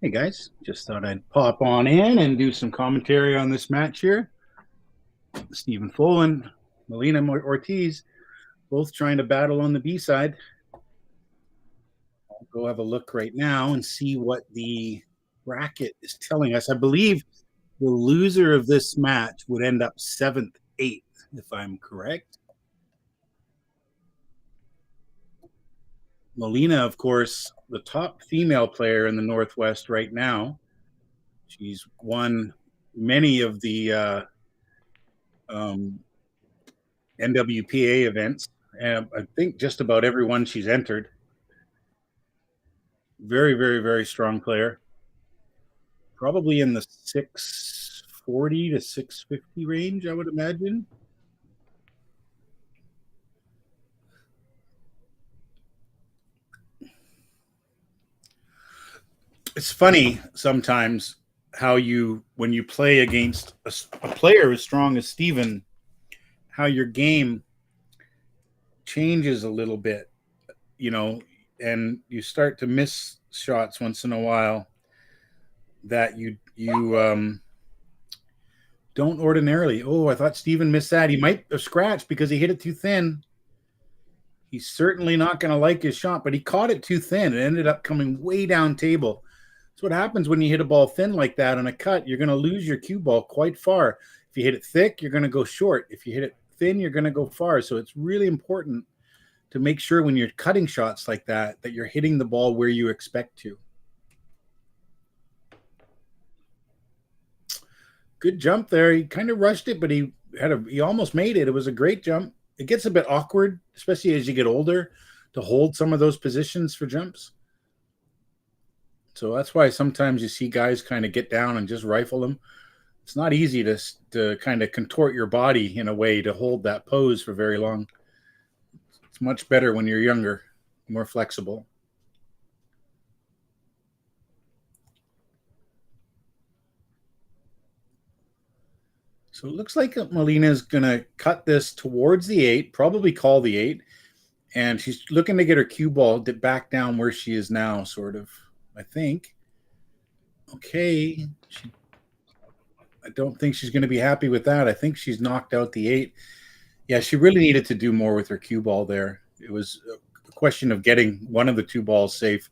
Hey guys, just thought I'd pop on in and do some commentary on this match here. Stephen FOLAN, MOLINA ORTIZ, both trying to battle on the B side. I'll go have a look right now and see what the bracket is telling us. I believe the loser of this match would end up 7th, 8th, if I'm correct. MOLINA, of course, the top female player in the Northwest right now. She's won many of the NWPA events, and I think just about everyone she's entered. Very, very, very strong player. Probably in the 640 to 650 range, I would imagine. It's funny sometimes how when you play against a player as strong as Steven, how your game changes a little bit, and you start to miss shots once in a while that you don't ordinarily. Oh, I thought Steven missed that. He might have scratched because he hit it too thin. He's certainly not going to like his shot, but he caught it too thin. It ended up coming way down table. That's what happens when you hit a ball thin like that on a cut. You're going to lose your cue ball quite far. If you hit it thick, you're going to go short. If you hit it thin, you're going to go far. So it's really important to make sure when you're cutting shots like that, that you're hitting the ball where you expect to. Good jump there. He kind of rushed it, but he almost made it. It was a great jump. It gets a bit awkward, especially as you get older, to hold some of those positions for jumps. So that's why sometimes you see guys kind of get down and just rifle them. It's not easy to kind of contort your body in a way to hold that pose for very long. It's much better when you're younger, more flexible. So it looks like MOLINA is going to cut this towards the 8, probably call the 8. And she's looking to get her cue ball back down where she is now, sort of, I think. Okay. I don't think she's going to be happy with that. I think she's knocked out the 8. Yeah, she really needed to do more with her cue ball there. It was a question of getting one of the two balls safe.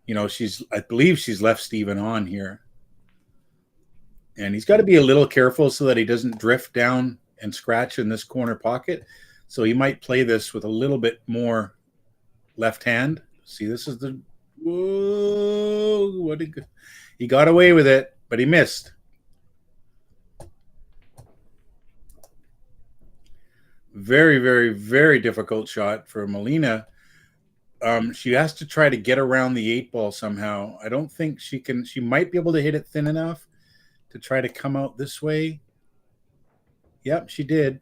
I believe she's left Steven on here. And he's got to be a little careful so that he doesn't drift down and scratch in this corner pocket. So he might play this with a little bit more left hand. See, this is the whoa! He got away with it, but he missed. Very, very, very difficult shot for MOLINA. She has to try to get around the 8 ball somehow. I don't think she can. She might be able to hit it thin enough to try to come out this way. Yep, she did.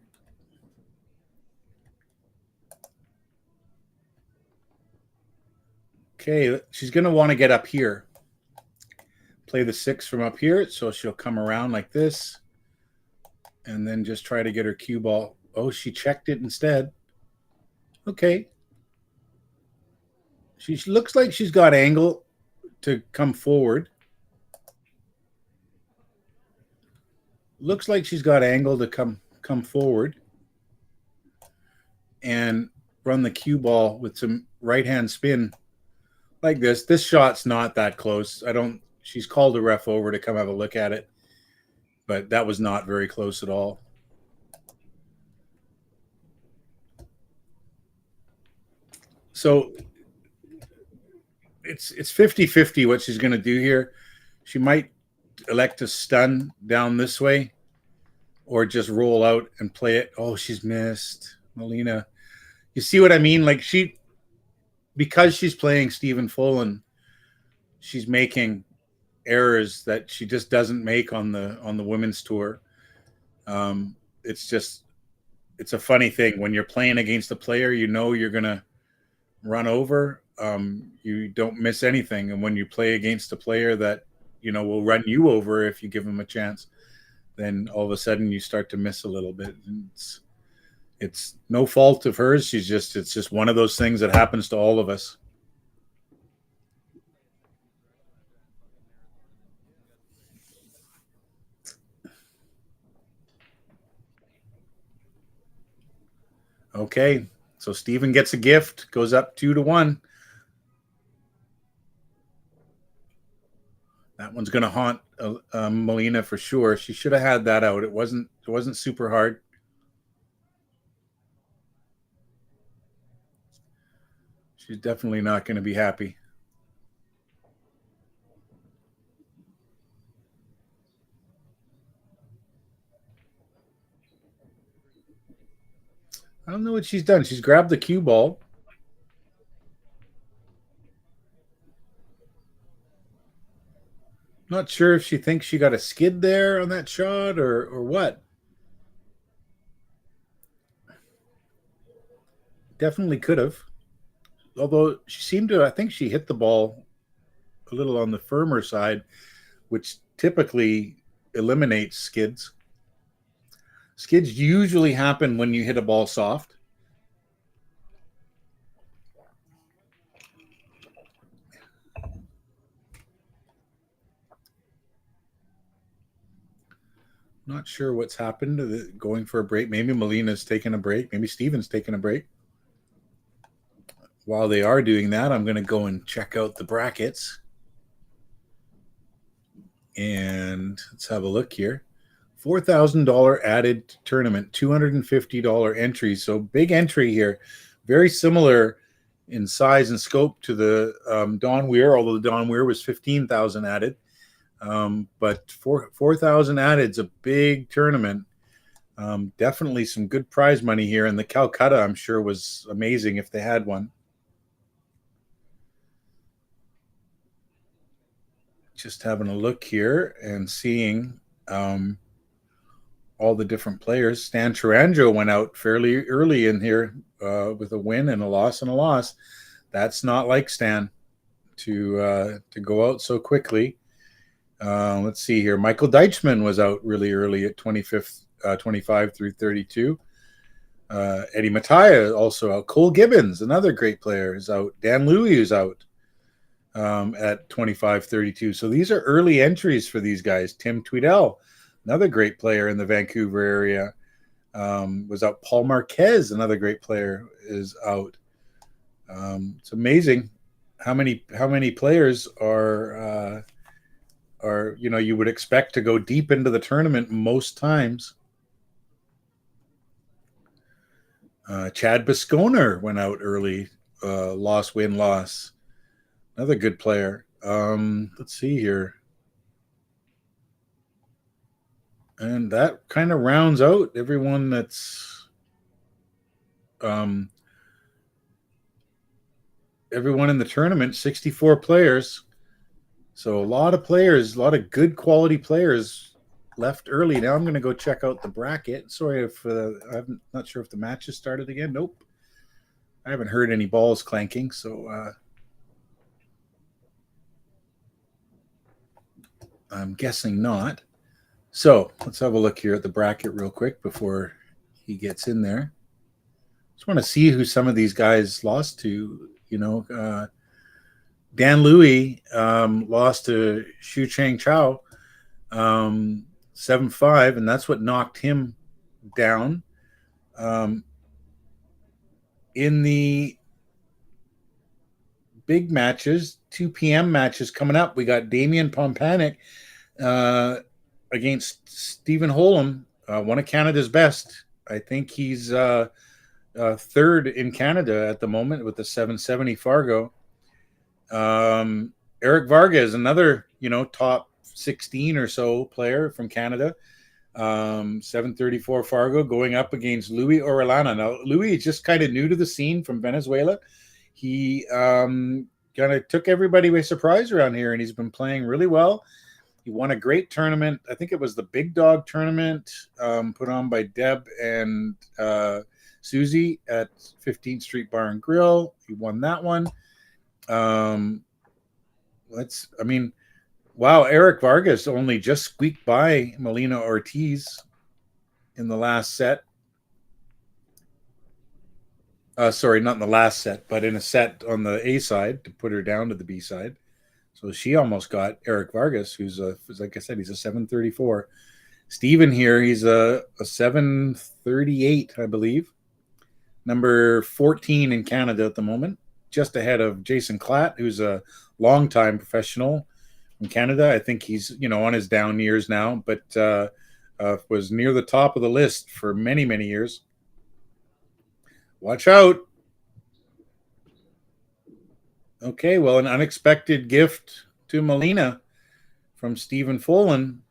Okay, she's going to want to get up here. Play the 6 from up here, so she'll come around like this. And then just try to get her cue ball. Oh, she checked it instead. Okay. She looks like she's got angle to come forward. Looks like she's got angle to come forward and run the cue ball with some right-hand spin like this. This shot's not that close. She's called the ref over to come have a look at it, but that was not very close at all. So it's 50-50 what she's going to do here. She might elect to stun down this way or just roll out and play it. Oh, she's missed. MOLINA. You see what I mean? Like because she's playing Stephen FOLAN, she's making errors that she just doesn't make on the women's tour. It's a funny thing when you're playing against a player, you're going to run over. You don't miss anything. And when you play against a player that, will run you over if you give them a chance, then all of a sudden you start to miss a little bit. And it's no fault of hers. It's just one of those things that happens to all of us. Okay, so Steven gets a gift, goes up 2-1. That one's going to haunt Molina for sure. She should have had that out. It wasn't super hard. She's definitely not going to be happy. I don't know what she's done. She's grabbed the cue ball. Not sure if she thinks she got a skid there on that shot or what. Definitely could have. Although she seemed to, I think she hit the ball a little on the firmer side, which typically eliminates skids. Skids usually happen when you hit a ball soft. Not sure what's happened. Going for a break. Maybe Molina's taking a break. Maybe Steven's taking a break. While they are doing that, I'm going to go and check out the brackets. And let's have a look here. $4,000 added tournament, $250 entry. So big entry here. Very similar in size and scope to the Don Weir, although the Don Weir was 15,000 added. But 4,000 added is a big tournament. Definitely some good prize money here. And the Calcutta, I'm sure, was amazing if they had one. Just having a look here and seeing all the different players. Stan Taranjo went out fairly early in here with a win and a loss and a loss. That's not like Stan to go out so quickly. Let's see here. Michael Deichmann was out really early at 25 through 32. Eddie Mattia also out. Cole Gibbons, another great player, is out. Dan Louie is out at 25-32. So these are early entries for these guys. Tim Tweedell, another great player in the Vancouver area, was out. Paul Marquez, another great player, is out. It's amazing how many players are you would expect to go deep into the tournament most times. Chad Bisconer went out early, loss, win, loss. Another good player. Let's see here. And that kind of rounds out everyone that's everyone in the tournament, 64 players. So a lot of players, a lot of good quality players left early. Now I'm going to go check out the bracket. Sorry if I'm not sure if the match has started again. Nope. I haven't heard any balls clanking, so I'm guessing not. So let's have a look here at the bracket real quick before he gets in there. Just want to see who some of these guys lost to. Dan Louie lost to Xu Chang Chao 7-5, and that's what knocked him down. In the big matches, 2 p.m. matches coming up, we got Damian Pompanic against Stephen Holm, one of Canada's best. I think he's third in Canada at the moment with the 770 Fargo. Eric Vargas, another top 16 or so player from Canada, 734 Fargo, going up against Louis Orellana. Now Louis is just kind of new to the scene from Venezuela. He kind of took everybody by surprise around here, and he's been playing really well. He won a great tournament. I think it was the Big Dog tournament put on by Deb and Susie at 15th Street Bar and Grill. He won that one. Wow, Eric Vargas only just squeaked by Melina Ortiz in the last set. Sorry, not in the last set, but in a set on the A side to put her down to the B side. So she almost got Eric Vargas, who's like I said, he's a 734. Steven here, he's a 738, I believe. number 14 in Canada at the moment, just ahead of Jason Klatt, who's a longtime professional in Canada. I think he's, on his down years now, but was near the top of the list for many, many years. Watch out. Okay, well, an unexpected gift to MOLINA from Stephen FOLAN.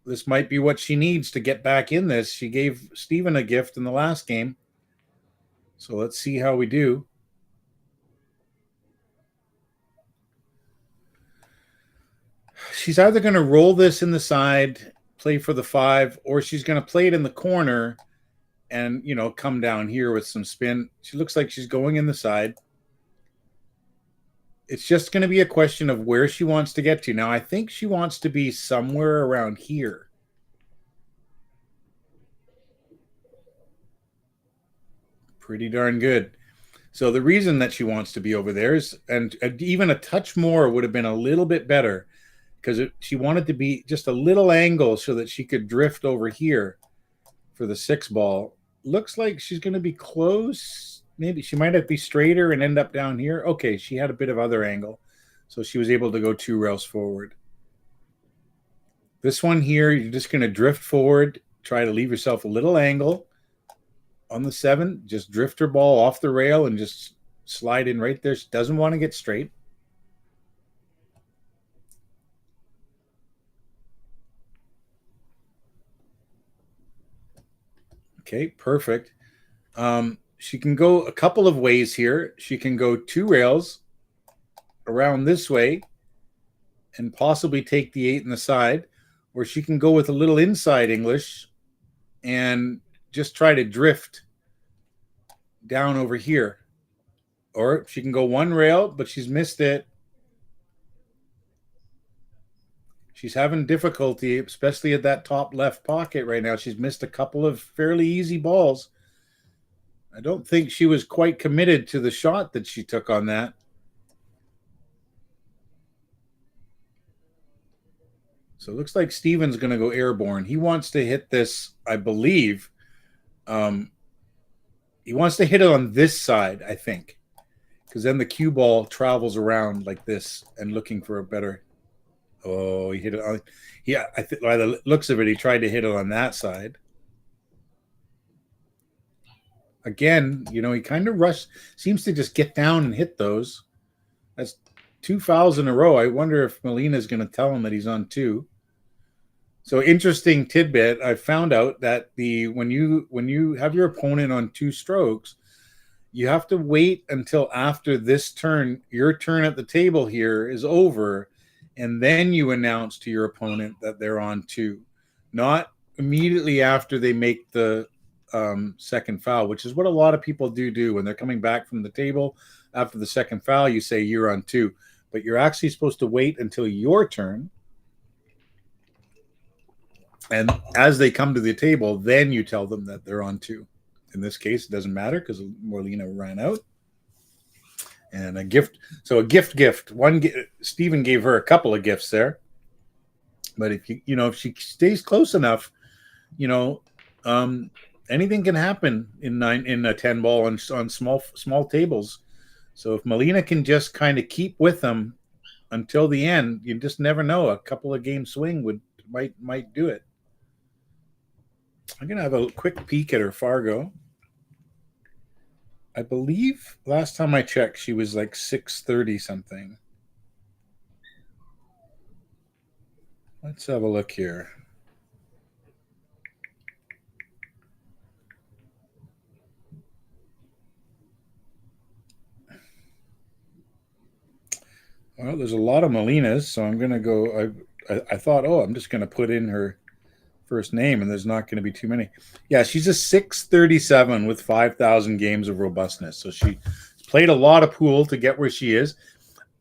This might be what she needs to get back in this. She gave Stephen a gift in the last game. So let's see how we do. She's either going to roll this in the side, play for the 5, or she's going to play it in the corner and, come down here with some spin. She looks like she's going in the side. It's just going to be a question of where she wants to get to. Now, I think she wants to be somewhere around here. Pretty darn good. So the reason that she wants to be over there is, and even a touch more would have been a little bit better, because she wanted to be just a little angle so that she could drift over here for the 6 ball. Looks like she's going to be close. Maybe she might have to be straighter and end up down here. Okay, she had a bit of other angle, so she was able to go 2 rails forward. This one here, you're just going to drift forward, try to leave yourself a little angle. On the 7, just drift her ball off the rail and just slide in right there. She doesn't want to get straight. Okay, perfect. She can go a couple of ways here. She can go 2 rails around this way and possibly take the 8 in the side, or she can go with a little inside English and just try to drift down over here. Or she can go 1 rail, but she's missed it. She's having difficulty, especially at that top left pocket right now. She's missed a couple of fairly easy balls. I don't think she was quite committed to the shot that she took on that. So it looks like Steven's going to go airborne. He wants to hit this, I believe. He wants to hit it on this side, I think, because then the cue ball travels around like this and looking for a better. Oh, he hit it on. Yeah, I think by the looks of it, he tried to hit it on that side. Again, he kind of seems to just get down and hit those. That's 2 fouls in a row. I wonder if MOLINA is going to tell him that he's on 2. So interesting tidbit. I found out that when you have your opponent on 2 strokes, you have to wait until after this turn, your turn at the table here is over, and then you announce to your opponent that they're on 2, not immediately after they make the second foul, which is what a lot of people do when they're coming back from the table after the second foul. You say you're on 2, but you're actually supposed to wait until your turn. And as they come to the table, then you tell them that they're on 2. In this case, it doesn't matter because MOLINA ran out. And a gift. So a gift. Stephen gave her a couple of gifts there. But if if she stays close enough, anything can happen in a 10 ball on small tables. So if MOLINA can just kind of keep with them until the end, you just never know. A couple of game swing might do it. I'm going to have a quick peek at her Fargo. I believe last time I checked, she was like 630 something. Let's have a look here. Well, there's a lot of MOLINAs, so I'm going to go. I thought, I'm just going to put in her first name, and there's not going to be too many. Yeah, she's a 637 with 5,000 games of robustness. So she played a lot of pool to get where she is.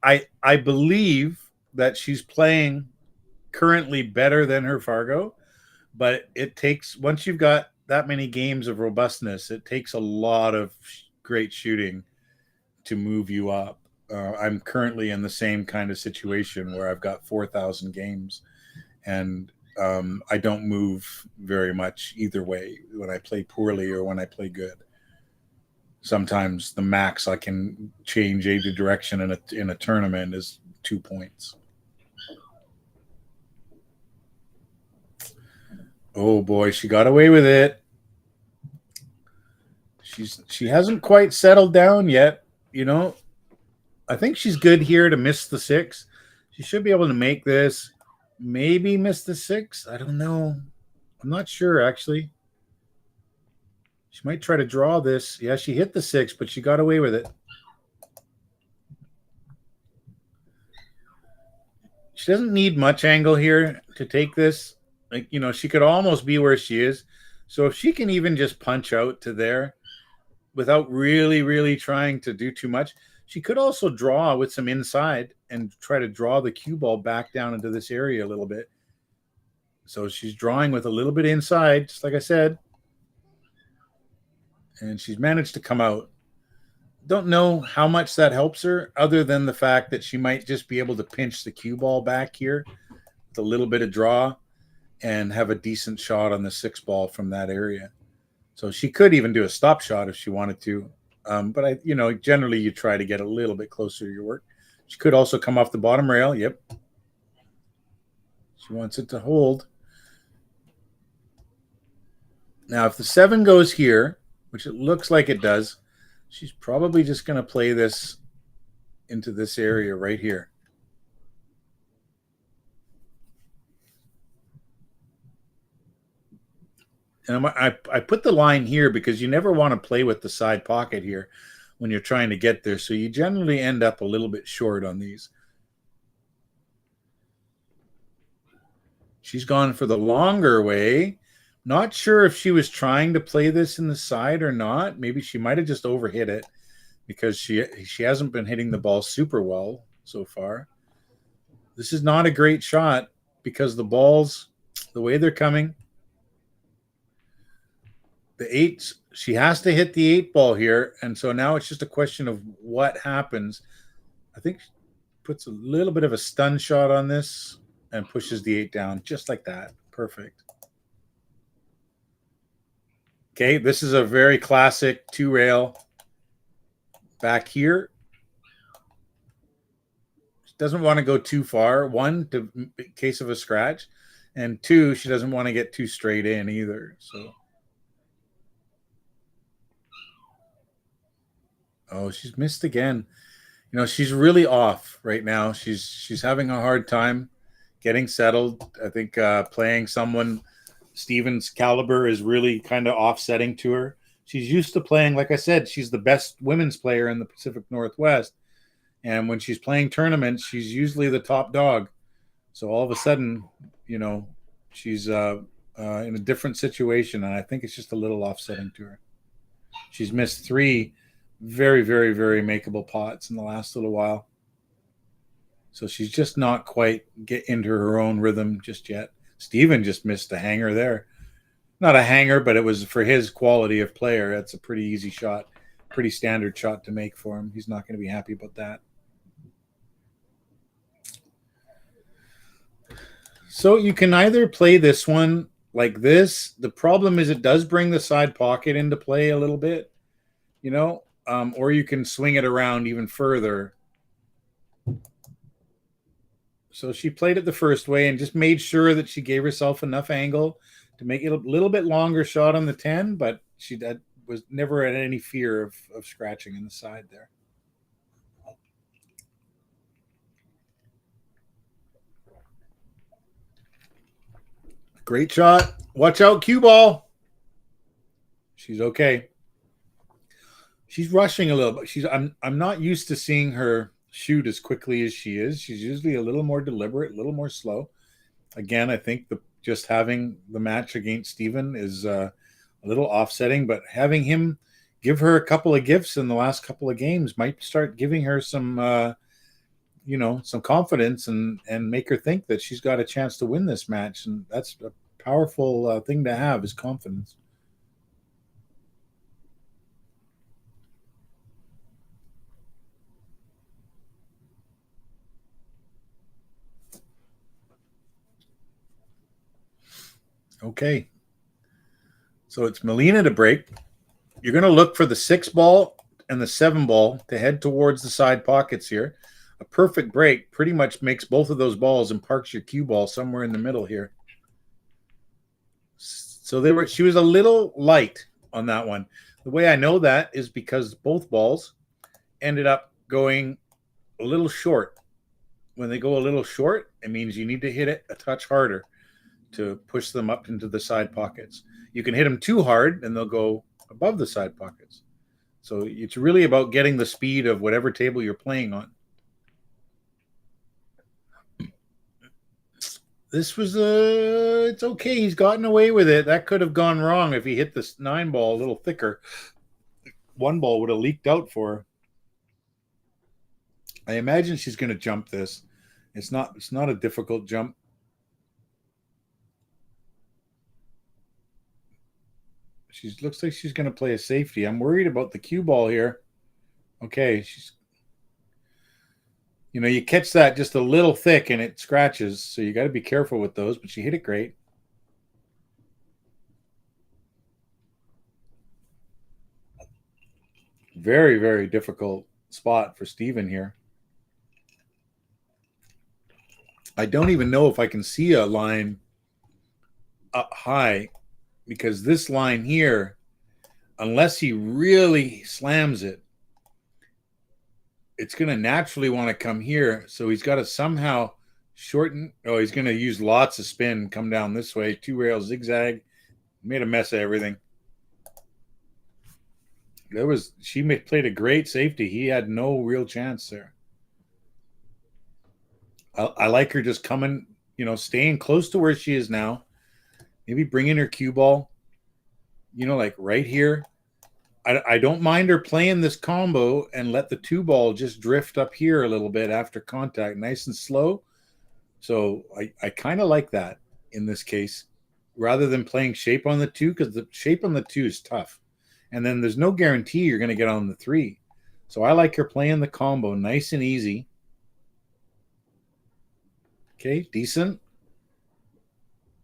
I believe that she's playing currently better than her Fargo, but it takes, once you've got that many games of robustness, it takes a lot of great shooting to move you up. I'm currently in the same kind of situation where I've got 4,000 games, and I don't move very much either way when I play poorly or when I play good. sometimes the max I can change a direction in a tournament is 2 points. Oh boy, she got away with it. She hasn't quite settled down yet, you know. I think she's good here to miss the 6. She should be able to make this. Maybe miss the 6. I don't know. I'm not sure, actually. She might try to draw this. Yeah, she hit the 6, but she got away with it. She doesn't need much angle here to take this. Like, you know, she could almost be where she is. So if she can even just punch out to there without really trying to do too much, she could also draw with some inside and try to draw the cue ball back down into this area a little bit. So she's drawing with a little bit inside, just like I said. And she's managed to come out. Don't know how much that helps her, other than the fact that she might just be able to pinch the cue ball back here with a little bit of draw and have a decent shot on the 6 ball from that area. So she could even do a stop shot if she wanted to. But generally you try to get a little bit closer to your work. She could also come off the bottom rail. Yep. She wants it to hold. Now, if the 7 goes here, which it looks like it does, she's probably just going to play this into this area right here. And I put the line here because you never want to play with the side pocket here when you're trying to get there. So you generally end up a little bit short on these. She's gone for the longer way. Not sure if she was trying to play this in the side or not. Maybe she might have just overhit it because she hasn't been hitting the ball super well so far. This is not a great shot because the balls, the way they're coming, the 8s, she has to hit the 8 ball here. And so now it's just a question of what happens. I think she puts a little bit of a stun shot on this and pushes the 8 down just like that. Perfect. Okay, this is a very classic 2-rail back here. She doesn't want to go too far. 1, in case of a scratch. And 2, she doesn't want to get too straight in either. So, oh, she's missed again. You know, she's really off right now. She's having a hard time getting settled. I think playing someone Steven's caliber is really kind of offsetting to her. She's used to playing, like I said, she's the best women's player in the Pacific Northwest. And when she's playing tournaments, she's usually the top dog. So all of a sudden, you know, she's in a different situation. And I think it's just a little offsetting to her. She's missed 3 very makeable pots in the last little while. So she's just not quite get into her own rhythm just yet. Steven just missed a hanger there. Not a hanger, but it was for his quality of player. That's a pretty easy shot, pretty standard shot to make for him. He's not going to be happy about that. So you can either play this one like this. The problem is it does bring the side pocket into play a little bit, you know, or you can swing it around even further. So she played it the first way and just made sure that she gave herself enough angle to make it a little bit longer shot on the 10, but she was never at any fear of scratching in the side there. Great shot. Watch out, cue ball. She's okay. She's rushing a little bit. I'm not used to seeing her shoot as quickly as she is. She's usually a little more deliberate, a little more slow. Again, I think just having the match against Steven is a little offsetting, but having him give her a couple of gifts in the last couple of games might start giving her some, some confidence and make her think that she's got a chance to win this match. And that's a powerful thing to have, is confidence. Okay. So it's MOLINA to break. You're going to look for the 6 ball and the 7 ball to head towards the side pockets here. A perfect break pretty much makes both of those balls and parks your cue ball somewhere in the middle here. So she was a little light on that one. The way I know that is because both balls ended up going a little short. When they go a little short, it means you need to hit it a touch harder to push them up into the side pockets. You can hit them too hard and they'll go above the side pockets. So it's really about getting the speed of whatever table you're playing on. This was it's okay. He's gotten away with it. That could have gone wrong if he hit this 9 ball a little thicker. 1 ball would have leaked out for her. I imagine she's going to jump this. It's not a difficult jump. She looks like she's going to play a safety. I'm worried about the cue ball here. Okay, you catch that just a little thick and it scratches, so you got to be careful with those, but she hit it great. Very, very difficult spot for Steven here. I don't even know if I can see a line up high, because this line here, unless he really slams it, it's going to naturally want to come here. So he's got to somehow shorten. Oh, he's going to use lots of spin, come down this way, 2 rail zigzag. Made a mess of everything. She played a great safety. He had no real chance there. I like her just coming, staying close to where she is now. Maybe bring in her cue ball, like right here. I don't mind her playing this combo and let the 2 ball just drift up here a little bit after contact, nice and slow. So I kind of like that in this case, rather than playing shape on the 2, because the shape on the 2 is tough. And then there's no guarantee you're going to get on the 3. So I like her playing the combo nice and easy. Okay, decent.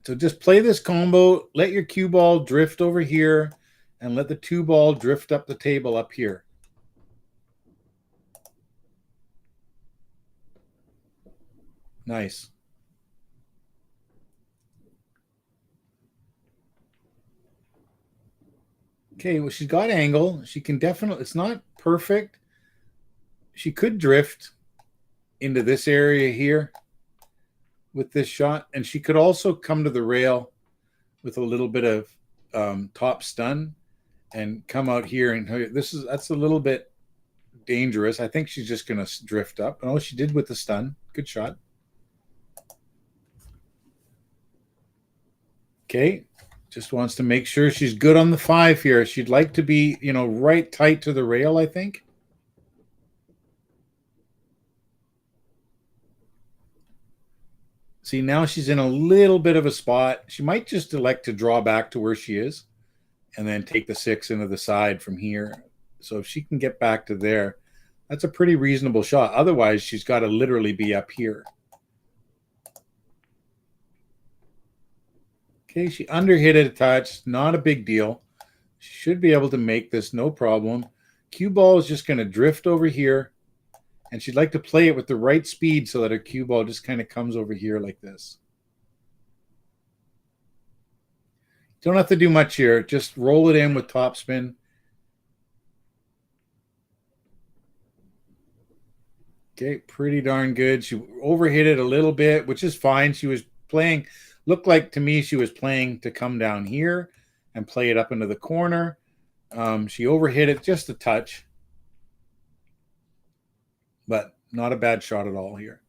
So just play this combo, let your cue ball drift over here, and let the 2 ball drift up the table up here. Nice. Okay, well, she's got angle. She can definitely, it's not perfect. She could drift into this area here with this shot, and she could also come to the rail with a little bit of top stun and come out here, and that's a little bit dangerous. I think she's just going to drift up. Oh, she did with the stun. Good shot. Okay, just wants to make sure she's good on the 5 here. She'd like to be, right tight to the rail, I think. See, now she's in a little bit of a spot. She might just elect to draw back to where she is and then take the 6 into the side from here. So if she can get back to there, that's a pretty reasonable shot. Otherwise, she's got to literally be up here. Okay, she underhit it a touch. Not a big deal. She should be able to make this, no problem. Cue ball is just going to drift over here. And she'd like to play it with the right speed so that her cue ball just kind of comes over here like this. Don't have to do much here. Just roll it in with topspin. Okay, pretty darn good. She overhit it a little bit, which is fine. She was playing, looked like to me she was playing to come down here and play it up into the corner. She overhit it just a touch, but not a bad shot at all here.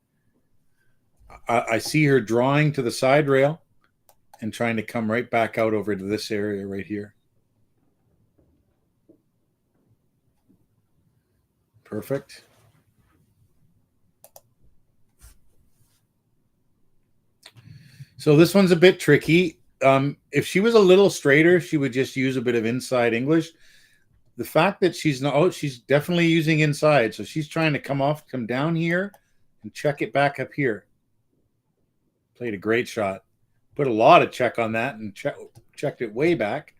I see her drawing to the side rail and trying to come right back out over to this area right here. Perfect. So this one's a bit tricky. If she was a little straighter, she would just use a bit of inside English. The fact that she's not, she's definitely using inside. So she's trying to come down here and check it back up here. Played a great shot. Put a lot of check on that and checked it way back.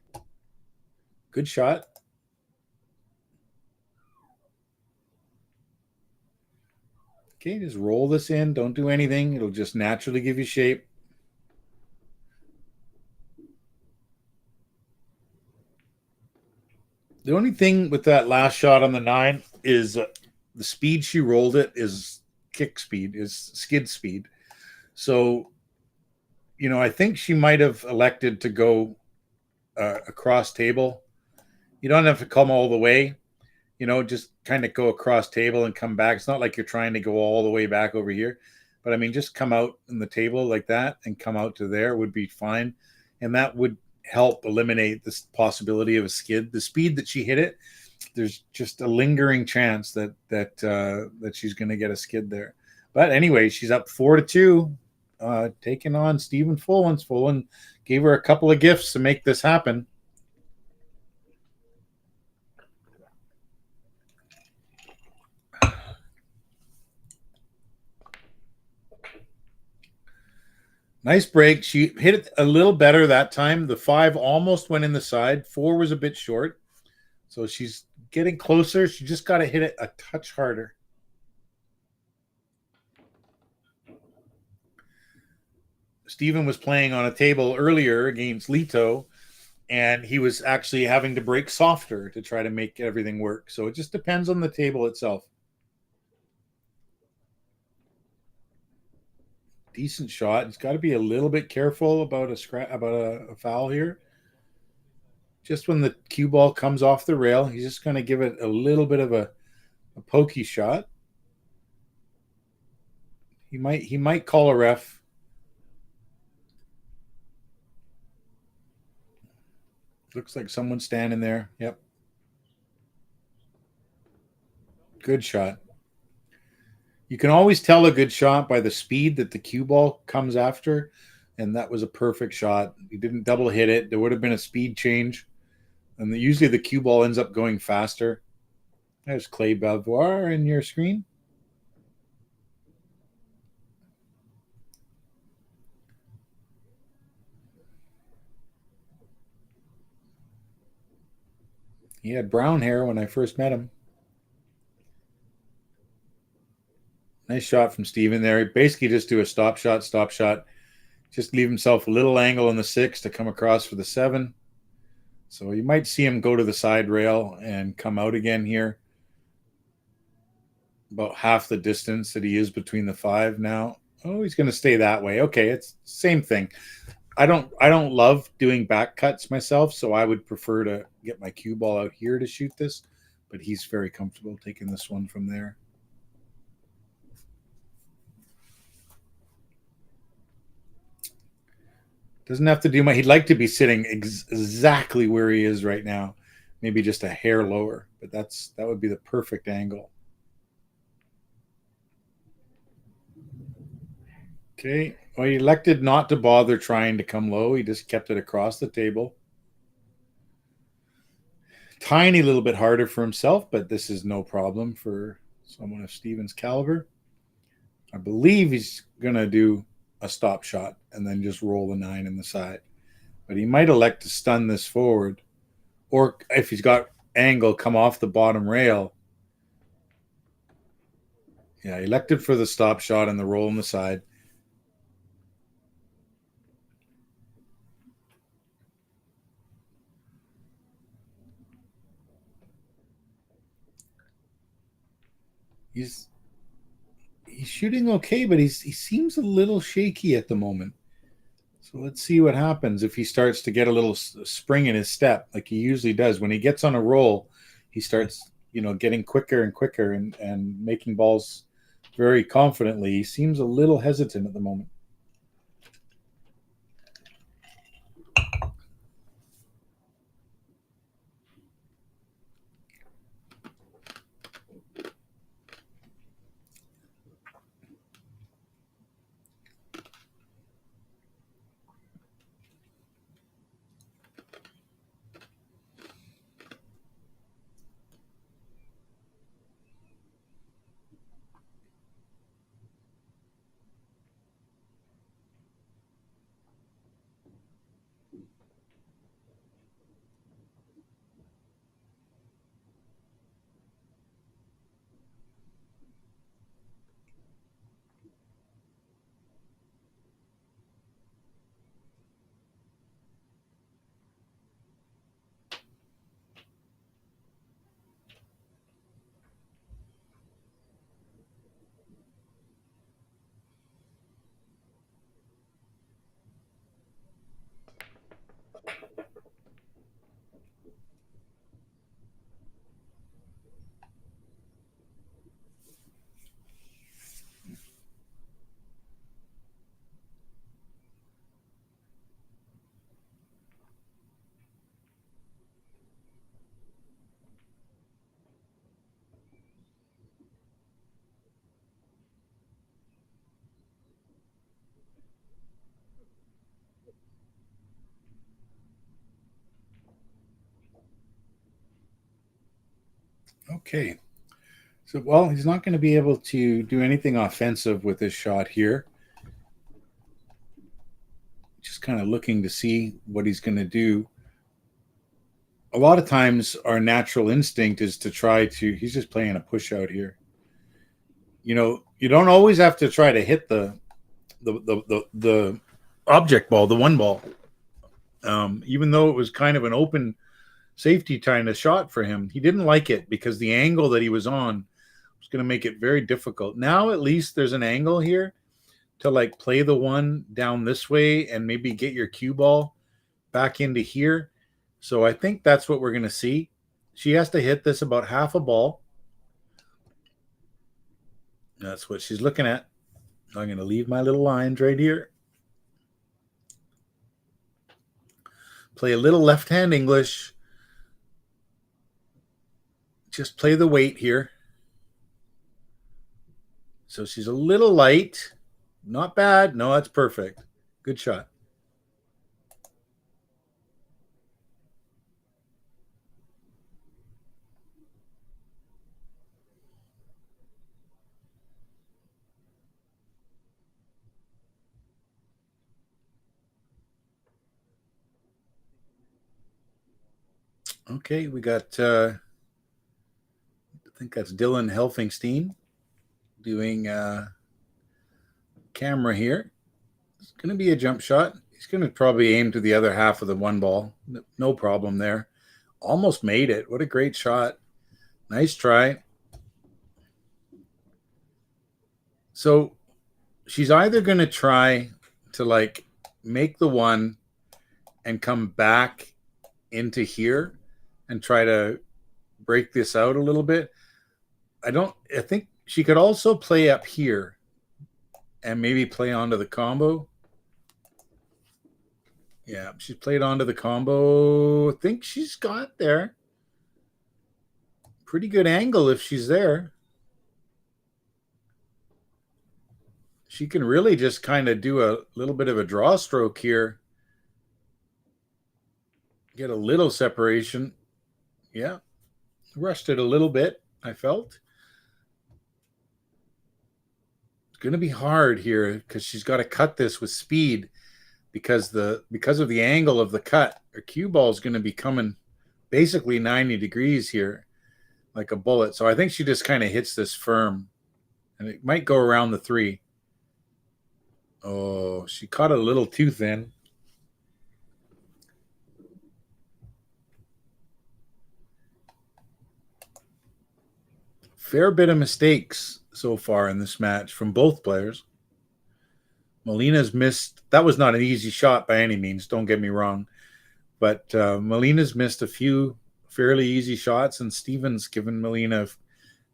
Good shot. Okay, just roll this in. Don't do anything. It'll just naturally give you shape. The only thing with that last shot on the 9 is the speed she rolled it is kick speed, is skid speed. So, I think she might have elected to go across table. You don't have to come all the way, just kind of go across table and come back. It's not like you're trying to go all the way back over here. But I mean, just come out in the table like that and come out to there would be fine. And that would help eliminate this possibility of a skid. The speed that she hit it, there's just a lingering chance that she's going to get a skid there. But anyway, she's up 4-2, taking on Stephen FOLAN. FOLAN gave her a couple of gifts to make this happen. Nice break. She hit it a little better that time. The 5 almost went in the side. 4 was a bit short. So she's getting closer. She just got to hit it a touch harder. Steven was playing on a table earlier against Lito, and he was actually having to break softer to try to make everything work. So it just depends on the table itself. Decent shot. He's got to be a little bit careful about a foul here. Just when the cue ball comes off the rail, he's just going to give it a little bit of a pokey shot. He might call a ref. Looks like someone's standing there. Yep. Good shot. You can always tell a good shot by the speed that the cue ball comes after, and that was a perfect shot. He didn't double hit it. There would have been a speed change, and usually the cue ball ends up going faster. There's Clay Belvoir in your screen. He had brown hair when I first met him. Nice shot from Steven there. Basically just do a stop shot. Just leave himself a little angle on the 6 to come across for the 7. So you might see him go to the side rail and come out again here. About half the distance that he is between the 5 now. Oh, he's going to stay that way. Okay, it's same thing. I don't love doing back cuts myself, so I would prefer to get my cue ball out here to shoot this, but he's very comfortable taking this one from there. Doesn't have to do much. He'd like to be sitting exactly where he is right now, maybe just a hair lower, but that would be the perfect angle. Okay. Well, he elected not to bother trying to come low. He just kept it across the table. Tiny little bit harder for himself, but this is no problem for someone of Steven's caliber. I believe he's going to do a stop shot and then just roll the 9 in the side. But he might elect to stun this forward. Or if he's got angle, come off the bottom rail. Yeah, elected for the stop shot and the roll on the side. He's shooting okay, but he seems a little shaky at the moment. So let's see what happens if he starts to get a little spring in his step, like he usually does. When he gets on a roll, he starts, getting quicker and quicker and making balls very confidently. He seems a little hesitant at the moment. Okay. So, well, he's not going to be able to do anything offensive with this shot here. Just kind of looking to see what he's going to do. A lot of times our natural instinct is to try to, he's just playing a push out here. You know, you don't always have to try to hit the object ball, the one ball. Even though it was kind of an open safety kind of shot for him, he didn't like it because the angle that he was on was going to make it very difficult. Now at least there's an angle here to like play the one down this way and maybe get your cue ball back into here. So I think that's what we're going to see. She has to hit this about half a ball. That's what she's looking at. I'm going to leave my little lines right here. Play a little left-hand English. Just play the weight here. So she's a little light. Not bad. No, that's perfect. Good shot. Okay, we got, I think that's Dylan Helfingstein doing camera here. It's going to be a jump shot. He's going to probably aim to the other half of the one ball. No problem there. Almost made it. What a great shot. Nice try. So she's either going to try to like make the one and come back into here and try to break this out a little bit. I think she could also play up here and maybe play onto the combo. Yeah, she's played onto the combo. I think she's got there. Pretty good angle if she's there. She can really just kind of do a little bit of a draw stroke here. Get a little separation. Yeah, rushed it a little bit, I felt. It's going to be hard here because she's got to cut this with speed because of the angle of the cut. Her cue ball is going to be coming basically 90 degrees here like a bullet. So I think she just kind of hits this firm and it might go around the 3. Oh, she caught it a little too thin. Fair bit of mistakes so far in this match from both players. Molina's missed. That was not an easy shot by any means, don't get me wrong. But Molina's missed a few fairly easy shots, and Steven's given Molina a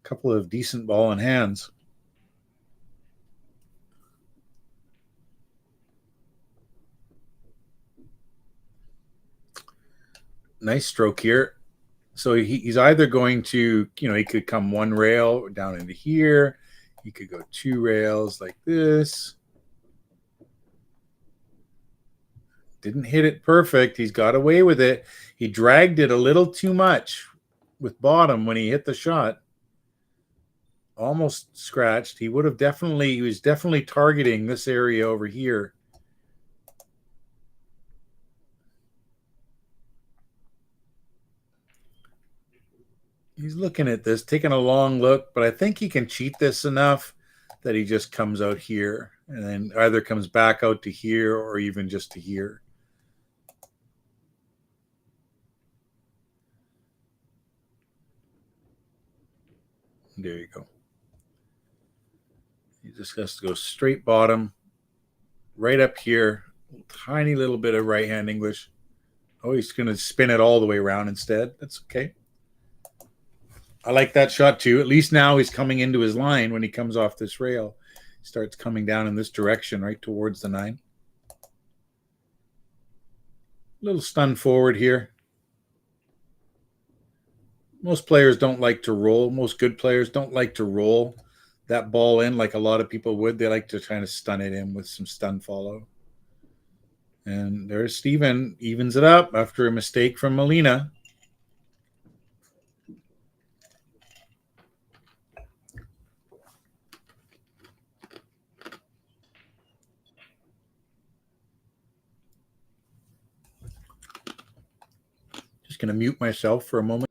couple of decent ball in hands. Nice stroke here. So he's either going to, he could come one rail down into here. He could go 2 rails like this. Didn't hit it perfect. He's got away with it. He dragged it a little too much with bottom when he hit the shot. Almost scratched. He was definitely targeting this area over here. He's looking at this, taking a long look, but I think he can cheat this enough that he just comes out here and then either comes back out to here or even just to here. There you go. He just has to go straight bottom, right up here, tiny little bit of right-hand English. Oh, he's going to spin it all the way around instead. That's okay. I like that shot too. At least now he's coming into his line when he comes off this rail. He starts coming down in this direction, right towards the 9. A little stun forward here. Most players don't like to roll. Most good players don't like to roll that ball in like a lot of people would. They like to try to stun it in with some stun follow. And there's Steven, evens it up after a mistake from Molina. Just going to mute myself for a moment.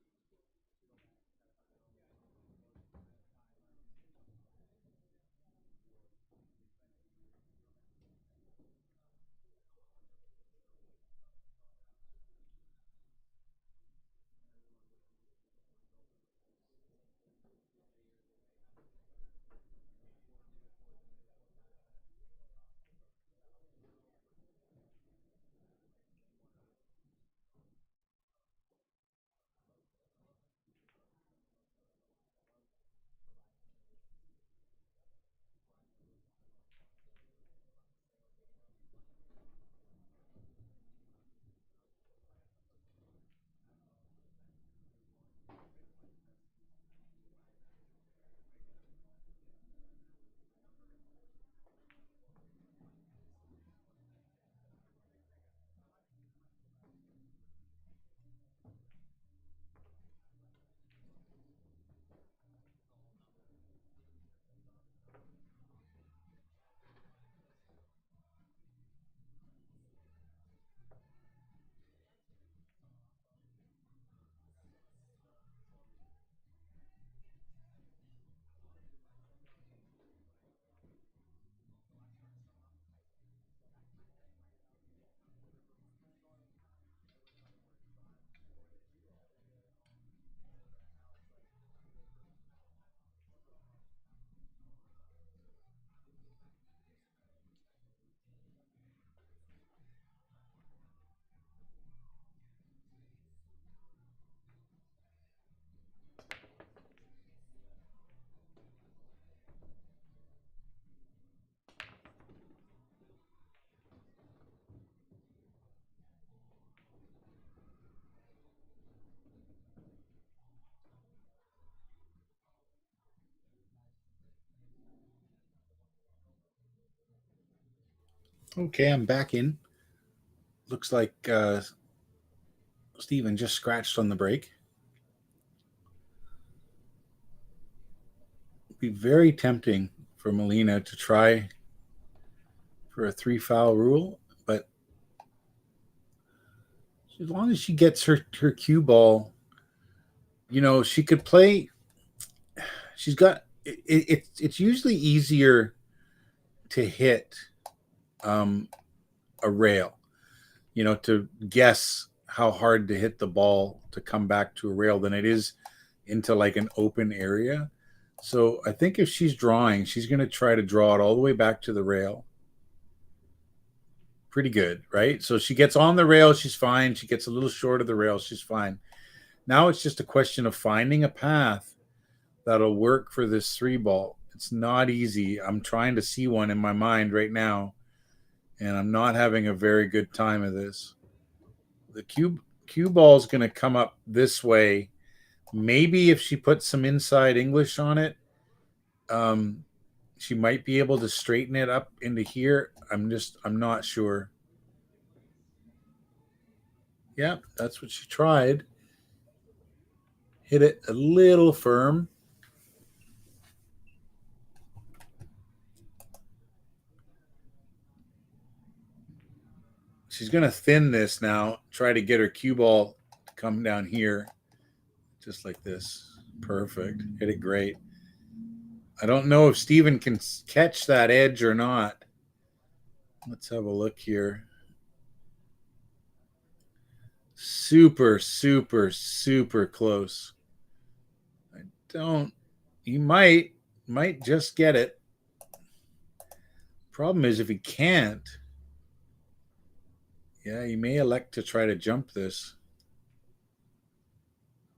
Okay, I'm back in. Looks like Steven just scratched on the break. It'd be very tempting for Molina to try for a 3-foul rule, but as long as she gets her cue ball, she could play. She's got it's usually easier to hit a rail, to guess how hard to hit the ball to come back to a rail than it is into like an open area. So I think if she's drawing, she's going to try to draw it all the way back to the rail. Pretty good, right? So she gets on the rail, she's fine. She gets a little short of the rail, she's fine. Now it's just a question of finding a path that'll work for this 3-ball. It's not easy. I'm trying to see one in my mind right now, and I'm not having a very good time of this. The cue ball is going to come up this way. Maybe if she puts some inside English on it, she might be able to straighten it up into here. I'm not sure. Yeah, that's what she tried. Hit it a little firm. She's going to thin this now, try to get her cue ball to come down here, just like this. Perfect. Hit it great. I don't know if Steven can catch that edge or not. Let's have a look here. Super, super, super close. He might just get it. Problem is if he can't, he may elect to try to jump this.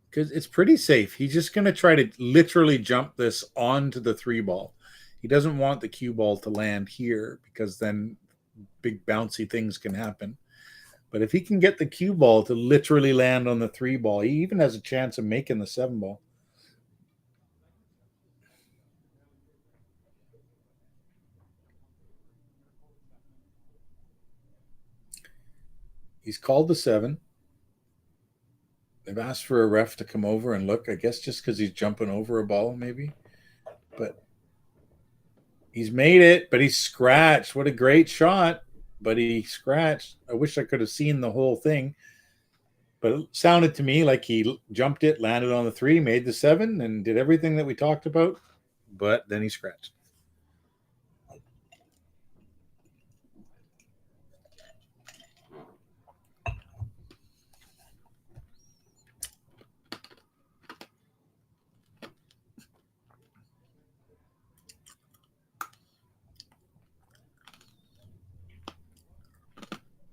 Because it's pretty safe. He's just going to try to literally jump this onto the 3-ball. He doesn't want the cue ball to land here because then big bouncy things can happen. But if he can get the cue ball to literally land on the 3-ball, he even has a chance of making the 7-ball. He's called the 7. They've asked for a ref to come over and look, I guess just because he's jumping over a ball, maybe. But he's made it, but he's scratched. What a great shot. But he scratched. I wish I could have seen the whole thing. But it sounded to me like he jumped it, landed on the 3, made the 7, and did everything that we talked about. But then he scratched.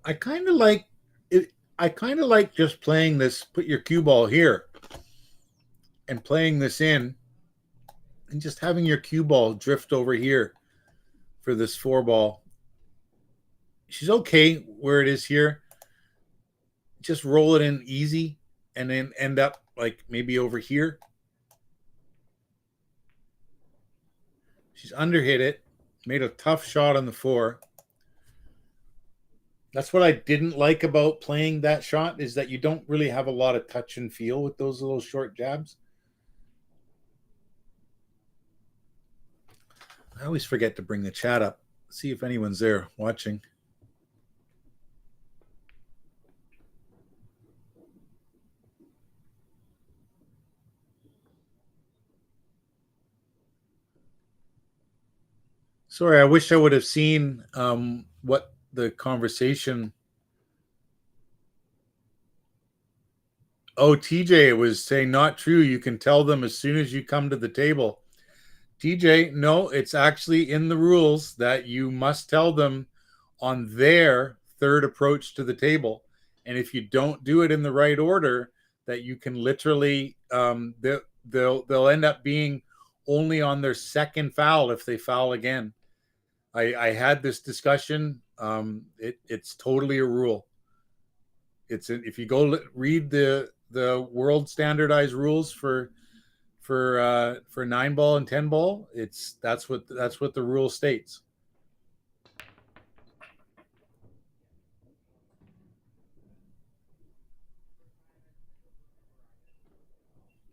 I kind of like it. I kind of like just playing this. Put your cue ball here, and playing this in, and just having your cue ball drift over here for this 4 ball. She's okay where it is here. Just roll it in easy, and then end up like maybe over here. She's underhit it, made a tough shot on the 4. That's what I didn't like about playing that shot, is that you don't really have a lot of touch and feel with those little short jabs. I always forget to bring the chat up, see if anyone's there watching. Sorry, I wish I would have seen what the conversation. Oh, TJ was saying not true. You can tell them as soon as you come to the table. TJ, no, it's actually in the rules that you must tell them on their third approach to the table. And if you don't do it in the right order, that you can literally they'll end up being only on their second foul if they foul again. I had this discussion. It's totally a rule. If you go read the world standardized rules for 9 ball and 10 ball, that's what the rule states.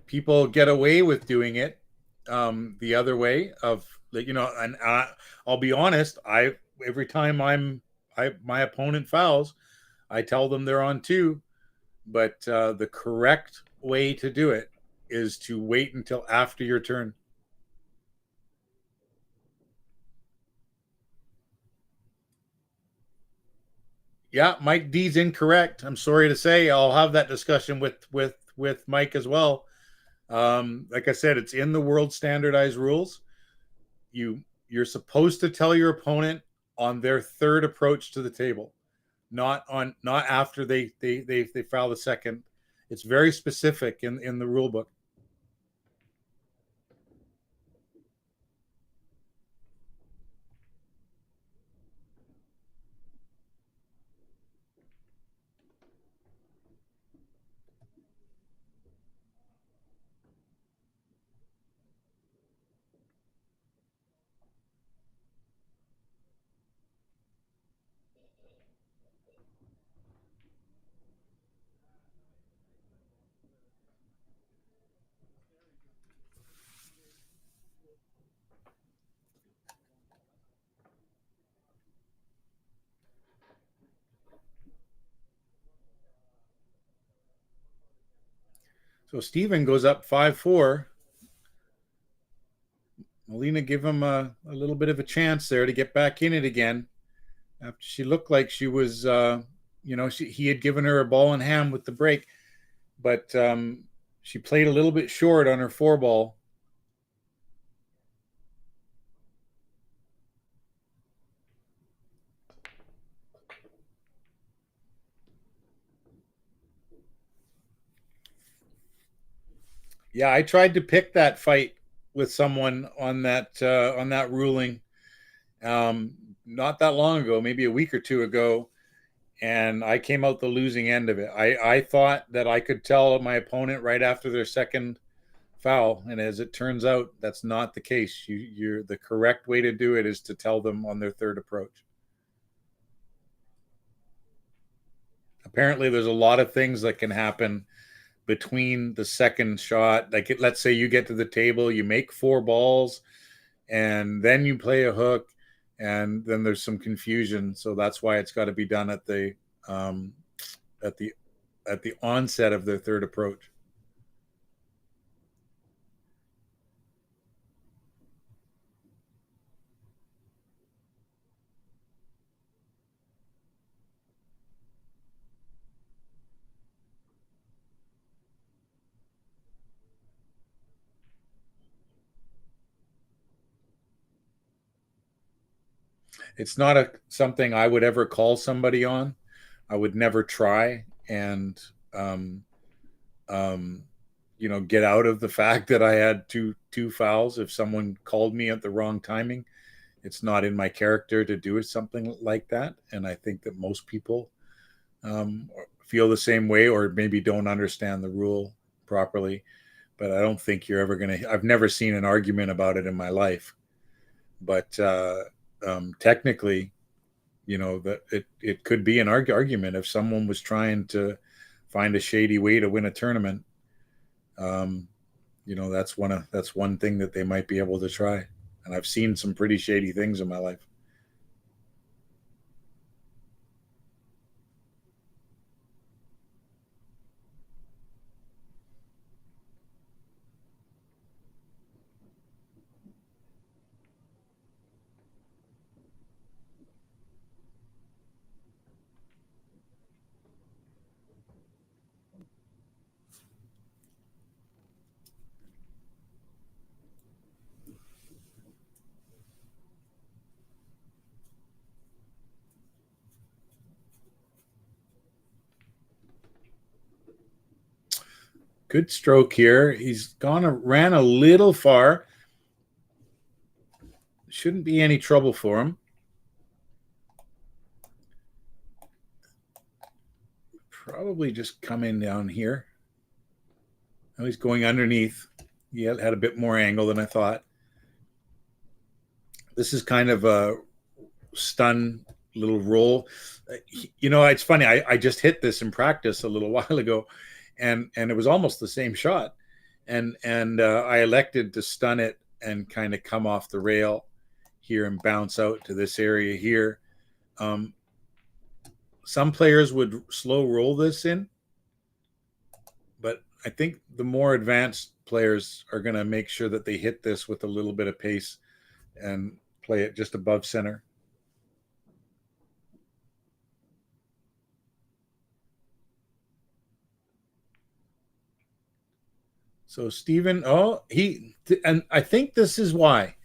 People get away with doing it the other way of, and I'll be honest, every time my opponent fouls, I tell them they're on 2, but the correct way to do it is to wait until after your turn. Yeah, Mike D's incorrect. I'm sorry to say. I'll have that discussion with Mike as well. Like I said, it's in the world standardized rules. You're supposed to tell your opponent on their third approach to the table, not after they foul the second. It's very specific in the rule book. So Steven goes up 5-4. Molina give him a little bit of a chance there to get back in it again. After she looked like she was, he had given her a ball in hand with the break, but she played a little bit short on her 4 ball. Yeah, I tried to pick that fight with someone on that ruling not that long ago, maybe a week or 2 ago, and I came out the losing end of it. I thought that I could tell my opponent right after their second foul, and as it turns out, that's not the case. You're the correct way to do it is to tell them on their third approach. Apparently, there's a lot of things that can happen between the second shot. Like, let's say you get to the table, you make 4 balls, and then you play a hook, and then there's some confusion. So that's why it's got to be done at the at the onset of their third approach. It's not something I would ever call somebody on. I would never try and um, um, get out of the fact that I had two fouls if someone called me at the wrong timing. It's not in my character to do something like that, and I think that most people feel the same way, or maybe don't understand the rule properly. But I don't think you're ever going to. I've never seen an argument about it in my life, but technically, that it could be an argument if someone was trying to find a shady way to win a tournament. um, that's one thing that they might be able to try, and I've seen some pretty shady things in my life. Good stroke here. He's ran a little far. Shouldn't be any trouble for him. Probably just come in down here. Now he's going underneath. He had a bit more angle than I thought. This is kind of a stun little roll. It's funny. I just hit this in practice a little while ago, and it was almost the same shot, and I elected to stun it and kind of come off the rail here and bounce out to this area here. Some players would slow roll this in, but I think the more advanced players are going to make sure that they hit this with a little bit of pace and play it just above center. So Stephen, and I think this is why.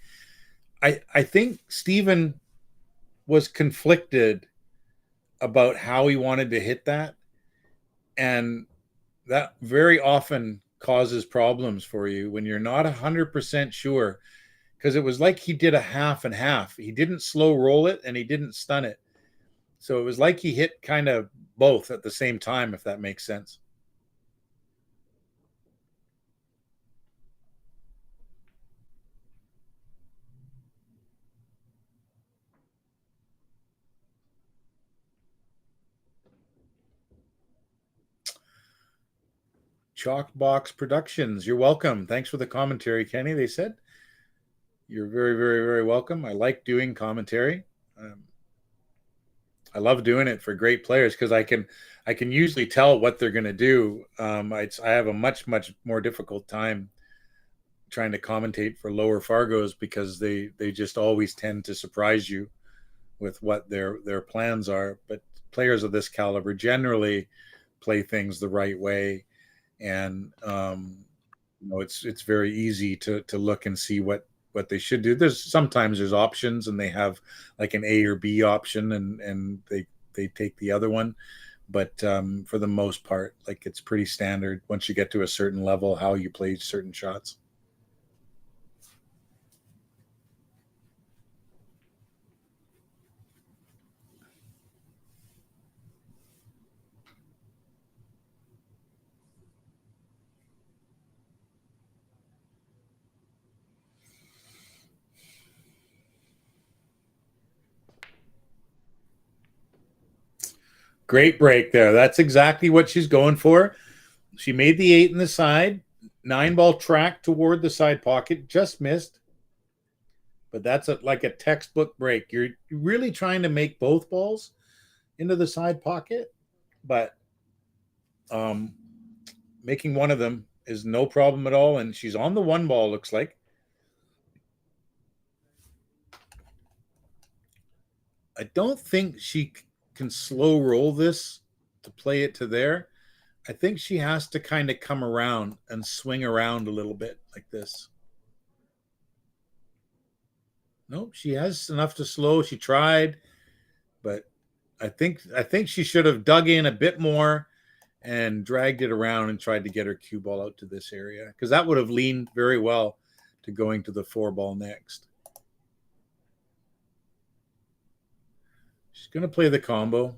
I think Stephen was conflicted about how he wanted to hit that, and that very often causes problems for you when you're not 100% sure, because it was like he did a half and half. He didn't slow roll it and he didn't stun it. So it was like he hit kind of both at the same time, if that makes sense. Chalkbox Productions, you're welcome. Thanks for the commentary, Kenny. They said you're very, very, very welcome. I like doing commentary. I love doing it for great players because I can usually tell what they're going to do. I have a much more difficult time trying to commentate for lower Fargos because they just always tend to surprise you with what their plans are. But players of this caliber generally play things the right way, and it's very easy to look and see what they should do. Sometimes there's options, and they have like an A or B option, and they take the other one. But for the most part, like, it's pretty standard once you get to a certain level how you play certain shots. Great break there. That's exactly what she's going for. She made the 8 in the side. 9-ball track toward the side pocket. Just missed. But that's like a textbook break. You're really trying to make both balls into the side pocket. But Um, making one of them is no problem at all, and she's on the one ball, looks like. I don't think she can slow roll this to play it to there. I think she has to kind of come around and swing around a little bit like this. Nope, she has enough to slow. She tried, but I think she should have dug in a bit more and dragged it around and tried to get her cue ball out to this area, because that would have leaned very well to going to the 4 ball next. She's going to play the combo.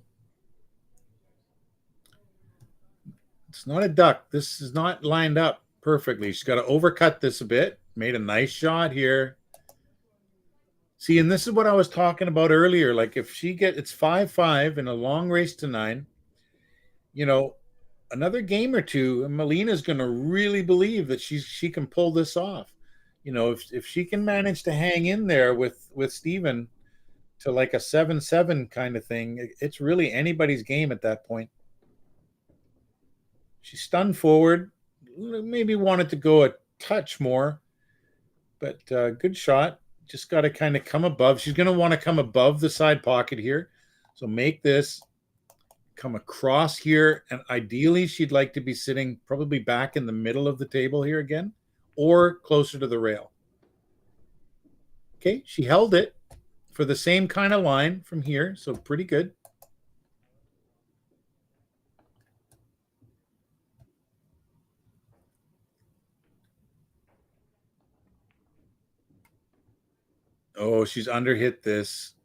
It's not a duck. This is not lined up perfectly. She's got to overcut this a bit. Made a nice shot here. See, and this is what I was talking about earlier. Like if she it's 5-5 in a long race to 9, you know, another game or two, and MOLINA's going to really believe that she can pull this off. You know, if she can manage to hang in there with Steven to like a 7-7 kind of thing, it's really anybody's game at that point. She's stunned forward, maybe wanted to go a touch more, but good shot. Just got to kind of come above. She's going to want to come above the side pocket here. So make this come across here, and ideally she'd like to be sitting probably back in the middle of the table here again, or closer to the rail. Okay, she held it for the same kind of line from here, so pretty good. Oh, she's underhit this.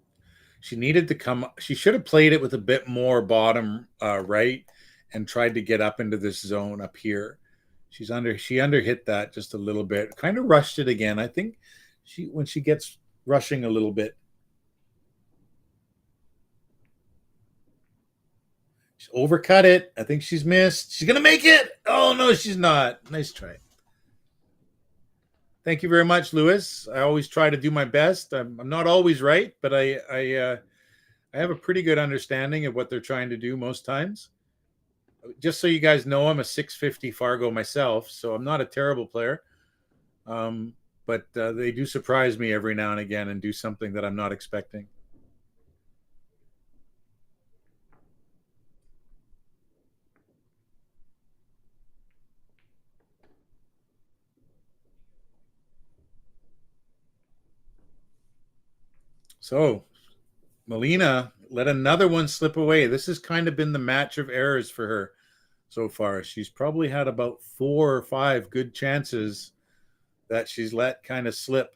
She needed to come. She should have played it with a bit more bottom right and tried to get up into this zone up here. She underhit that just a little bit. Kind of rushed it again. I think when she gets rushing a little bit. She's overcut it. I think she's missed. She's gonna make it. Oh no, she's not. Nice try. Thank you very much, Lewis. I always try to do my best. I'm not always right, but I have a pretty good understanding of what they're trying to do most times. Just so you guys know, I'm a 650 Fargo myself, so I'm not a terrible player. But they do surprise me every now and again and do something that I'm not expecting. So MOLINA let another one slip away. This has kind of been the match of errors for her so far. She's probably had about 4 or 5 good chances that she's let kind of slip.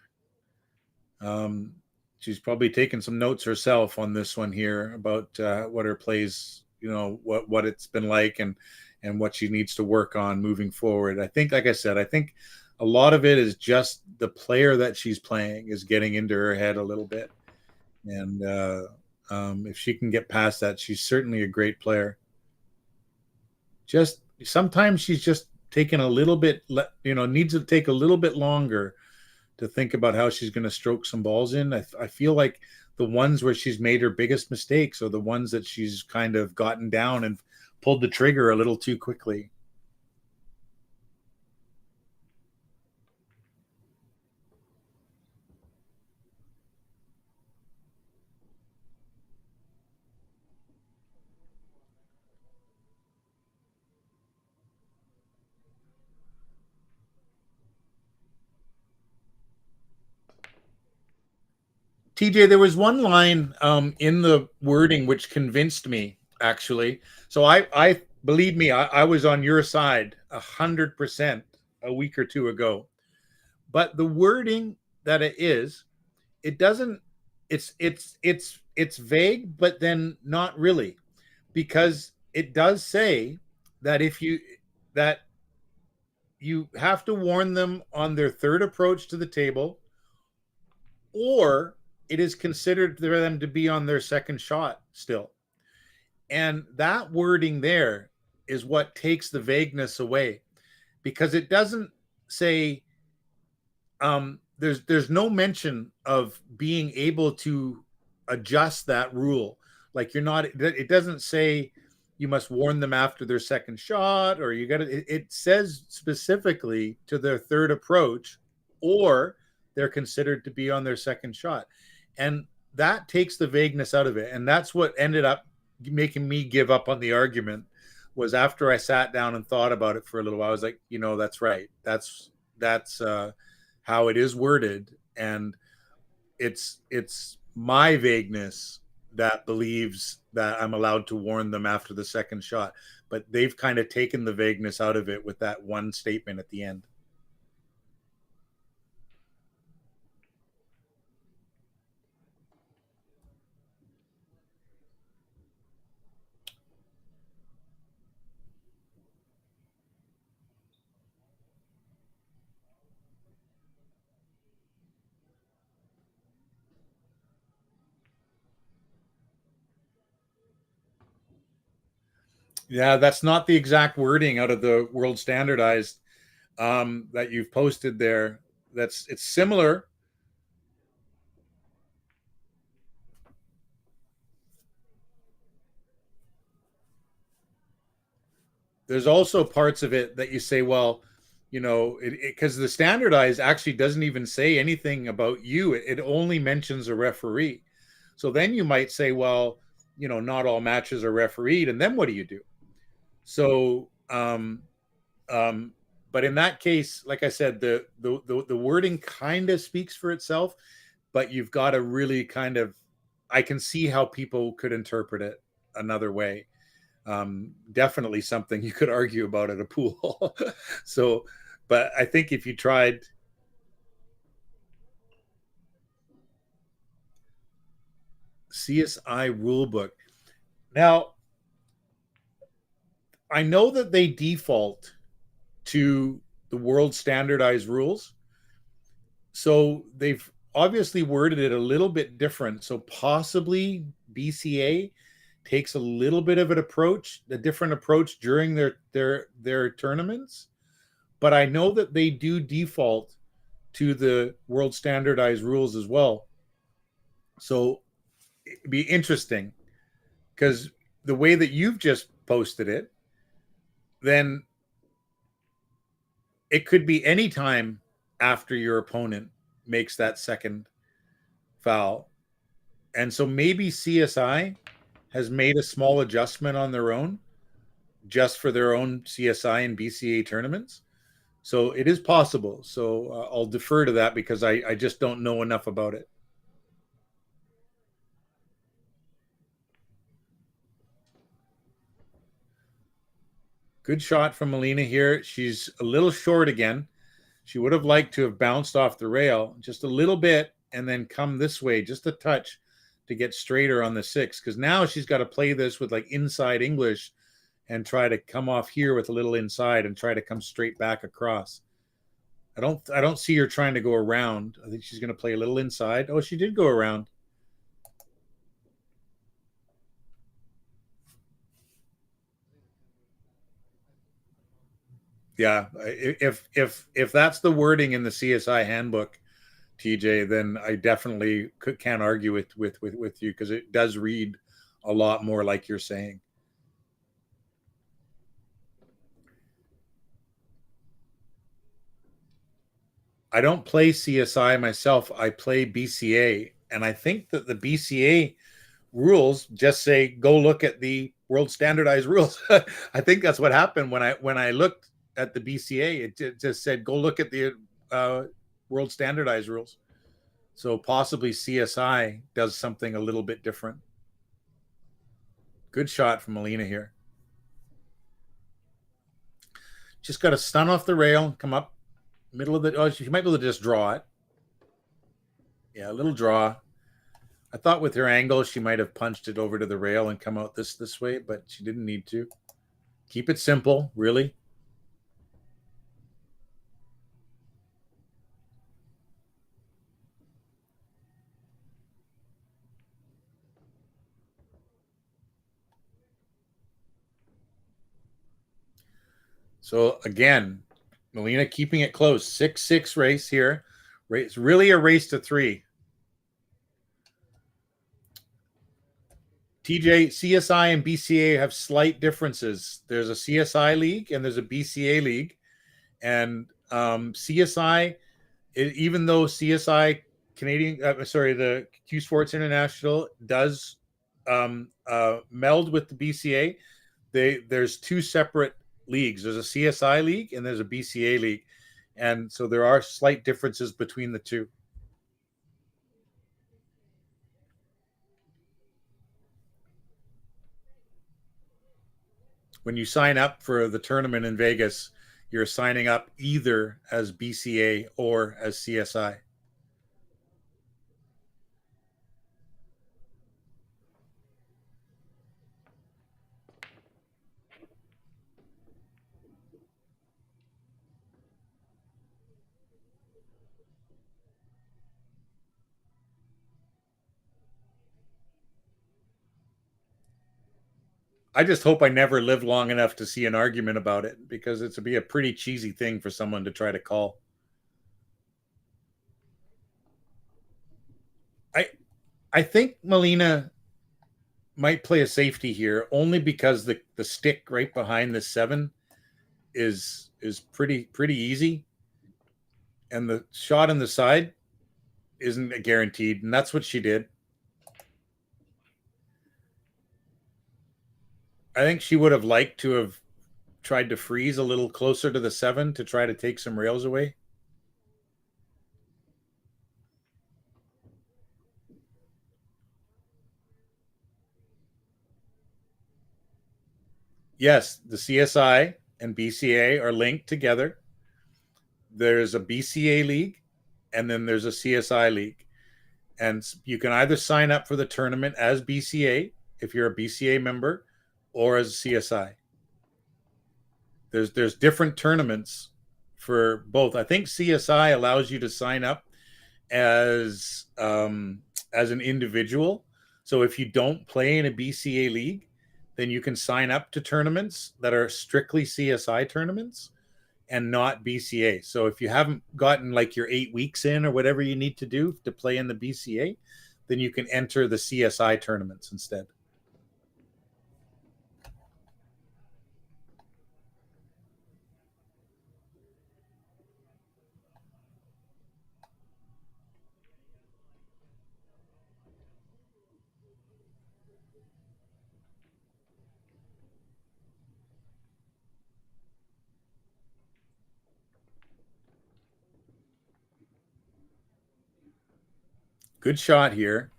She's probably taken some notes herself on this one here about what her plays, what it's been like and what she needs to work on moving forward. I think, like I said, I think a lot of it is just the player that she's playing is getting into her head a little bit. And if she can get past that, she's certainly a great player. Just sometimes she's just taking a little bit, needs to take a little bit longer to think about how she's going to stroke some balls in. I feel like the ones where she's made her biggest mistakes are the ones that she's kind of gotten down and pulled the trigger a little too quickly. TJ, there was one line in the wording which convinced me, actually. So I believe me, I was on your side 100% a week or two ago. But the wording that it doesn't. It's vague, but then not really, because it does say that that you have to warn them on their third approach to the table, or it is considered for them to be on their second shot still. And that wording there is what takes the vagueness away, because it doesn't say there's no mention of being able to adjust that rule. Like it doesn't say you must warn them after their second shot, or you got to, it says specifically to their third approach, or they're considered to be on their second shot. And that takes the vagueness out of it. And that's what ended up making me give up on the argument, was after I sat down and thought about it for a little while. I was like, that's right. That's how it is worded. And it's my vagueness that believes that I'm allowed to warn them after the second shot. But they've kind of taken the vagueness out of it with that one statement at the end. Yeah, that's not the exact wording out of the world standardized that you've posted there. It's similar. There's also parts of it that you say, well, because the standardized actually doesn't even say anything about you. It only mentions a referee. So then you might say, well, not all matches are refereed, and then what do you do? So, but in that case, like I said, the wording kind of speaks for itself, but you've got to really kind of, I can see how people could interpret it another way. Definitely something you could argue about at a pool. So, but I think if you tried, CSI rulebook. Now, I know that they default to the world standardized rules. So they've obviously worded it a little bit different. So possibly BCA takes a little bit of a different approach during their tournaments. But I know that they do default to the world standardized rules as well. So it'd be interesting, because the way that you've just posted it, then it could be any time after your opponent makes that second foul. And so maybe CSI has made a small adjustment on their own, just for their own CSI and BCA tournaments. So it is possible. So I'll defer to that, because I just don't know enough about it. Good shot from MOLINA here. She's a little short again. She would have liked to have bounced off the rail just a little bit and then come this way just a touch to get straighter on the 6, because now she's got to play this with like inside English and try to come off here with a little inside and try to come straight back across. I don't see her trying to go around. I think she's going to play a little inside. Oh, she did go around. Yeah, if that's the wording in the CSI handbook, TJ, then I definitely can't argue with you, because it does read a lot more like you're saying. I don't play CSI myself. I play BCA, and I think that the BCA rules just say go look at the world standardized rules. I think that's what happened when I looked at the BCA. It just said go look at the world standardized rules. So possibly CSI does something a little bit different. Good shot from MOLINA here. Just got to stun off the rail, come up middle of the. Oh, she might be able to just draw it. Yeah, a little draw. I thought with her angle, she might have punched it over to the rail and come out this way, but she didn't need to. Keep it simple, really. So again, MOLINA keeping it close. 6-6 race here. It's really a race to 3. TJ, CSI and BCA have slight differences. There's a CSI league and there's a BCA league. And CSI, even though CSI Canadian, the Q Sports International does meld with the BCA, there's two separate leagues. There's a CSI league and there's a BCA league. And so there are slight differences between the two. When you sign up for the tournament in Vegas, you're signing up either as BCA or as CSI. I just hope I never live long enough to see an argument about it, because it's to be a pretty cheesy thing for someone to try to call. I I think MOLINA might play a safety here only because the stick right behind the 7 is pretty easy, and the shot on the side isn't a guaranteed, and that's what she did. I think she would have liked to have tried to freeze a little closer to the 7 to try to take some rails away. Yes, the CSI and BCA are linked together. There's a BCA league and then there's a CSI league. And you can either sign up for the tournament as BCA if you're a BCA member, or as CSI. There's different tournaments for both. I think CSI allows you to sign up as an individual. So if you don't play in a BCA league, then you can sign up to tournaments that are strictly CSI tournaments and not BCA. So if you haven't gotten like your 8 weeks in or whatever you need to do to play in the BCA, then you can enter the CSI tournaments instead. Good shot here.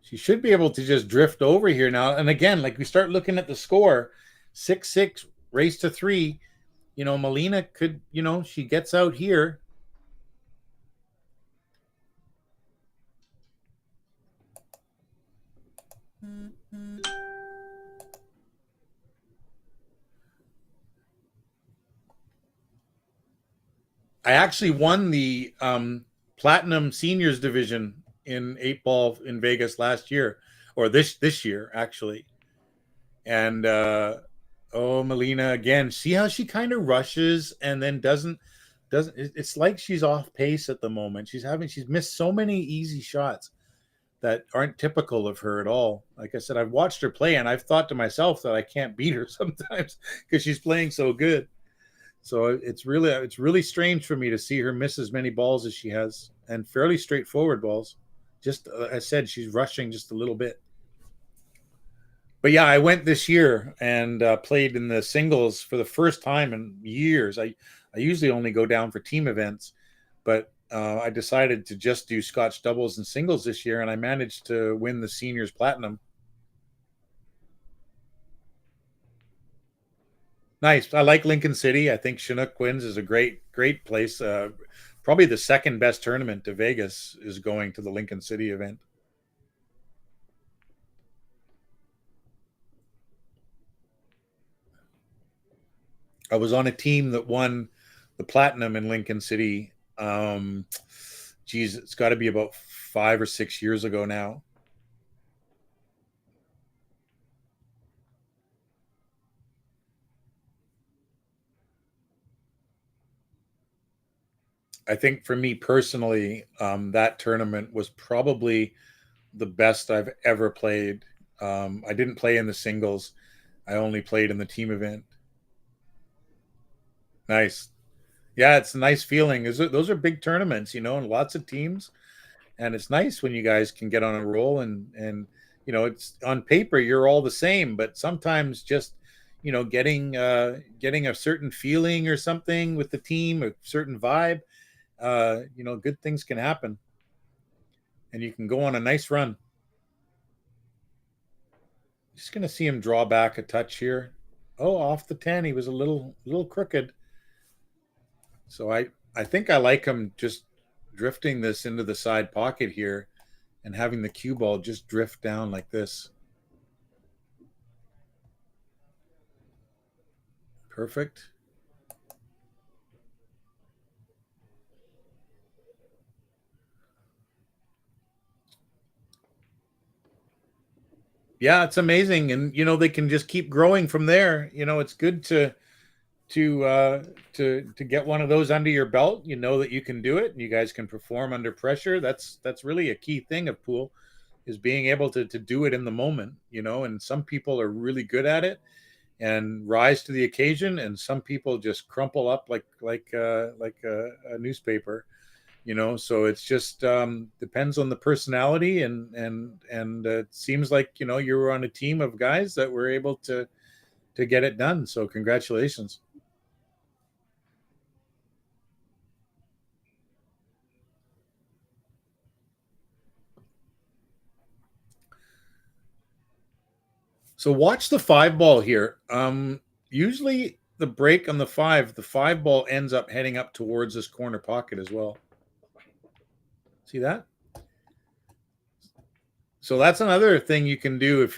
She should be able to just drift over here now. And again, like we start looking at the score, 6-6, race to 3. MOLINA could, she gets out here. I actually won the Platinum Seniors Division in 8-ball in Vegas last year, or this year actually. And MOLINA again. See how she kind of rushes and then doesn't. It's like she's off pace at the moment. She's missed so many easy shots that aren't typical of her at all. Like I said, I've watched her play and I've thought to myself that I can't beat her sometimes because she's playing so good. So it's really strange for me to see her miss as many balls as she has, and fairly straightforward balls. Just I said, she's rushing just a little bit. But yeah, I went this year and played in the singles for the first time in years. I usually only go down for team events, but I decided to just do Scotch doubles and singles this year, and I managed to win the seniors platinum. Nice. I like Lincoln City. I think Chinook Quins is a great place. Probably the second best tournament to Vegas is going to the Lincoln City event. I was on a team that won the platinum in Lincoln City. It's got to be about 5 or 6 years ago now. I think for me personally, that tournament was probably the best I've ever played. I didn't play in the singles. I only played in the team event. Nice. Yeah, it's a nice feeling. Those are big tournaments, and lots of teams. And it's nice when you guys can get on a roll and it's on paper you're all the same, but sometimes just getting a certain feeling or something with the team, a certain vibe, good things can happen, and you can go on a nice run. Just gonna see him draw back a touch here. Oh, off the 10, he was a little crooked. So I think I like him just drifting this into the side pocket here and having the cue ball just drift down like this. Perfect. Yeah, it's amazing, and they can just keep growing from there. It's good to get one of those under your belt. You know that you can do it, and you guys can perform under pressure. That's really a key thing of pool, is being able to do it in the moment. And some people are really good at it and rise to the occasion, and some people just crumple up like a newspaper. So it's just depends on the personality, and it seems like you were on a team of guys that were able to get it done. So congratulations. So watch the 5 ball here. Usually the break on the 5 ball ends up heading up towards this corner pocket as well. See that? So that's another thing you can do if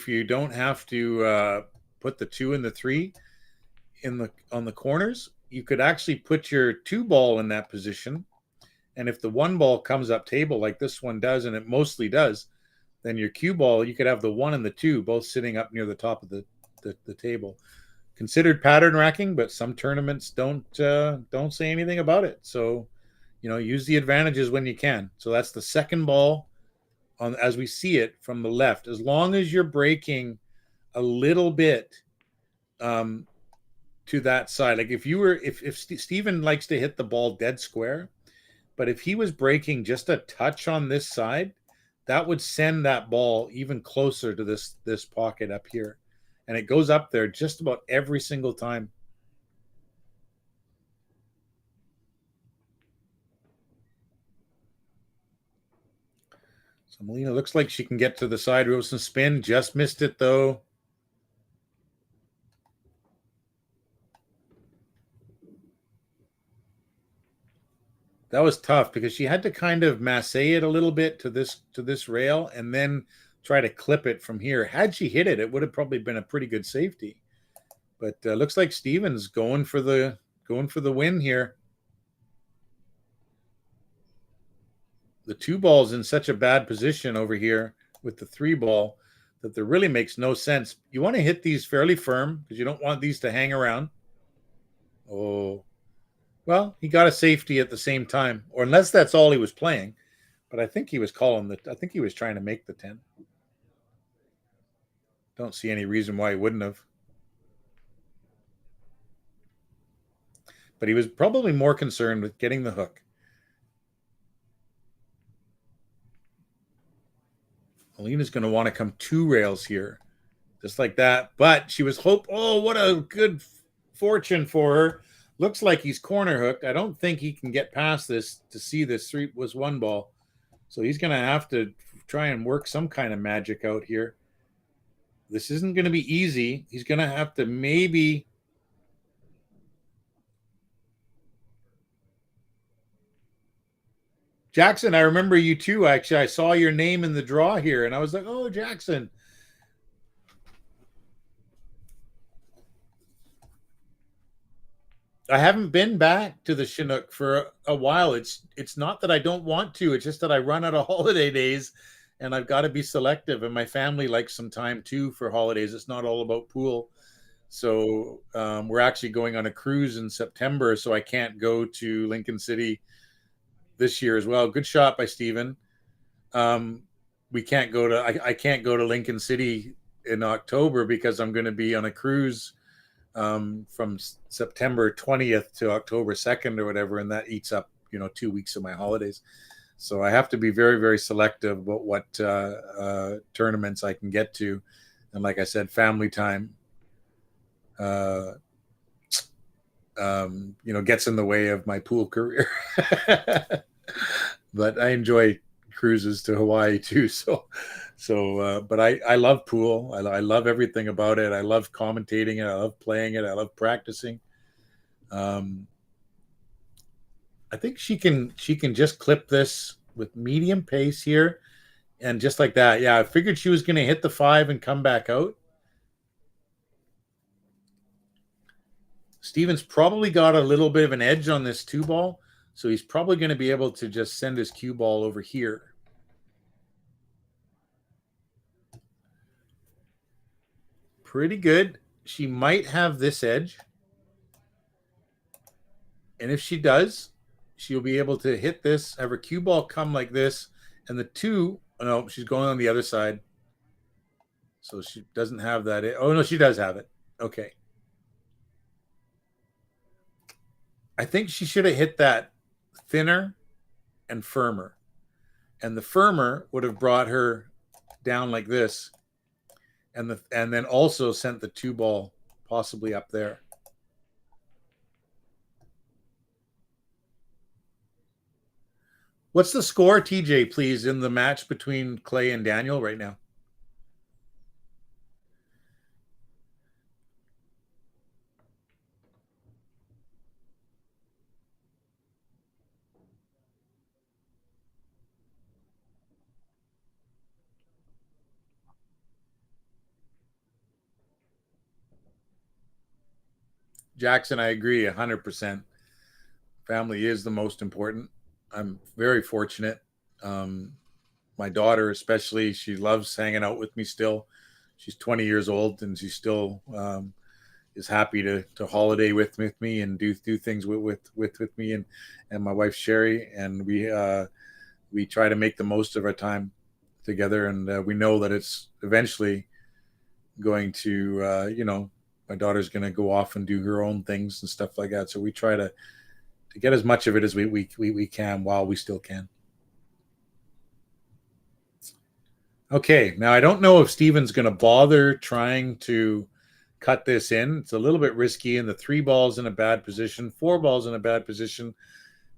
you don't have to put the 2 and the 3 on the corners. You could actually put your 2 ball in that position, and if the 1 ball comes up table like this one does, and it mostly does, then your cue ball, you could have the 1 and the 2 both sitting up near the top of the table. Considered pattern racking, but some tournaments don't say anything about it. So, use the advantages when you can. So that's the second ball on as we see it from the left. As long as you're breaking a little bit to that side, like if Steven likes to hit the ball dead square, but if he was breaking just a touch on this side, that would send that ball even closer to this pocket up here. And it goes up there just about every single time. So MOLINA looks like she can get to the side rows and spin. Just missed it, though. That was tough because she had to kind of masse it a little bit to this rail and then try to clip it from here. Had she hit it, it would have probably been a pretty good safety. But looks like Steven's going for the win here. The 2 ball's in such a bad position over here with the 3 ball that there really makes no sense. You want to hit these fairly firm because you don't want these to hang around. Oh, well, he got a safety at the same time, or unless that's all he was playing. But I think he was I think he was trying to make the 10. Don't see any reason why he wouldn't have. But he was probably more concerned with getting the hook. MOLINA's going to want to come 2 rails here, just like that. But she was oh, what a good fortune for her. Looks like he's corner hooked. I don't think he can get past this to see this 3 was 1 ball. So he's going to have to try and work some kind of magic out here. This isn't going to be easy. He's going to have to maybe Jackson, I remember you too. Actually, I saw your name in the draw here, and I was like, "Oh, Jackson." I haven't been back to the Chinook for a while. It's not that I don't want to. It's just that I run out of holiday days, and I've got to be selective. And my family likes some time too for holidays. It's not all about pool. So we're actually going on a cruise in September, so I can't go to Lincoln City this year as well. Good shot by Steven. we can't go to I can't go to Lincoln City in October because I'm going to be on a cruise from September 20th to October 2nd or whatever, and that eats up 2 weeks of my holidays. So I have to be very, very selective about what tournaments I can get to, and like I said, family time, gets in the way of my pool career. But I enjoy cruises to Hawaii too. But I love pool. I love everything about it. I love commentating it. I love playing it. I love practicing. I think she can just clip this with medium pace here, and just like that. Yeah, I figured she was going to hit the 5 and come back out. Steven's probably got a little bit of an edge on this 2 ball, so he's probably going to be able to just send his cue ball over here. Pretty good. She might have this edge. And if she does, she'll be able to hit this, have her cue ball come like this, and the 2, no, she's going on the other side. So she doesn't have that. Oh, no, she does have it. Okay. I think she should have hit that thinner and firmer. And the firmer would have brought her down like this, and then also sent the 2 ball possibly up there. What's the score, TJ, please, in the match between Clay and Daniel right now? Jackson, I agree 100%. Family is the most important. I'm very fortunate. My daughter, especially, she loves hanging out with me still. She's 20 years old, and she still is happy to holiday with me and do things with me and my wife Sherry, and we try to make the most of our time together, and we know that it's eventually going to my daughter's going to go off and do her own things and stuff like that. So we try to get as much of it as we can while we still can. Okay, now I don't know if Steven's going to bother trying to cut this in. It's a little bit risky, and the 3 balls in a bad position, 4 balls in a bad position.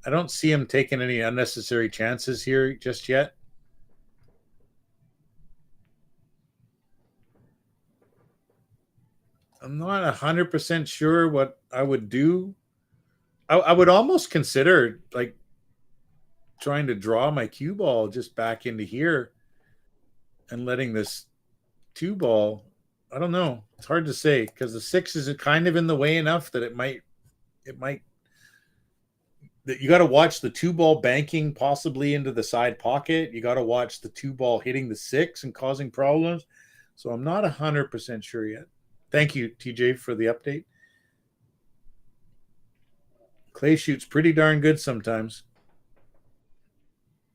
I don't see him taking any unnecessary chances here just yet. I'm not 100% sure what I would do. I would almost consider like trying to draw my cue ball just back into here and letting this 2 ball. I don't know. It's hard to say because the 6 is kind of in the way enough that it might that you got to watch the 2 ball banking possibly into the side pocket. You got to watch the 2 ball hitting the 6 and causing problems. So I'm not 100% sure yet. Thank you, TJ, for the update. Clay shoots pretty darn good sometimes.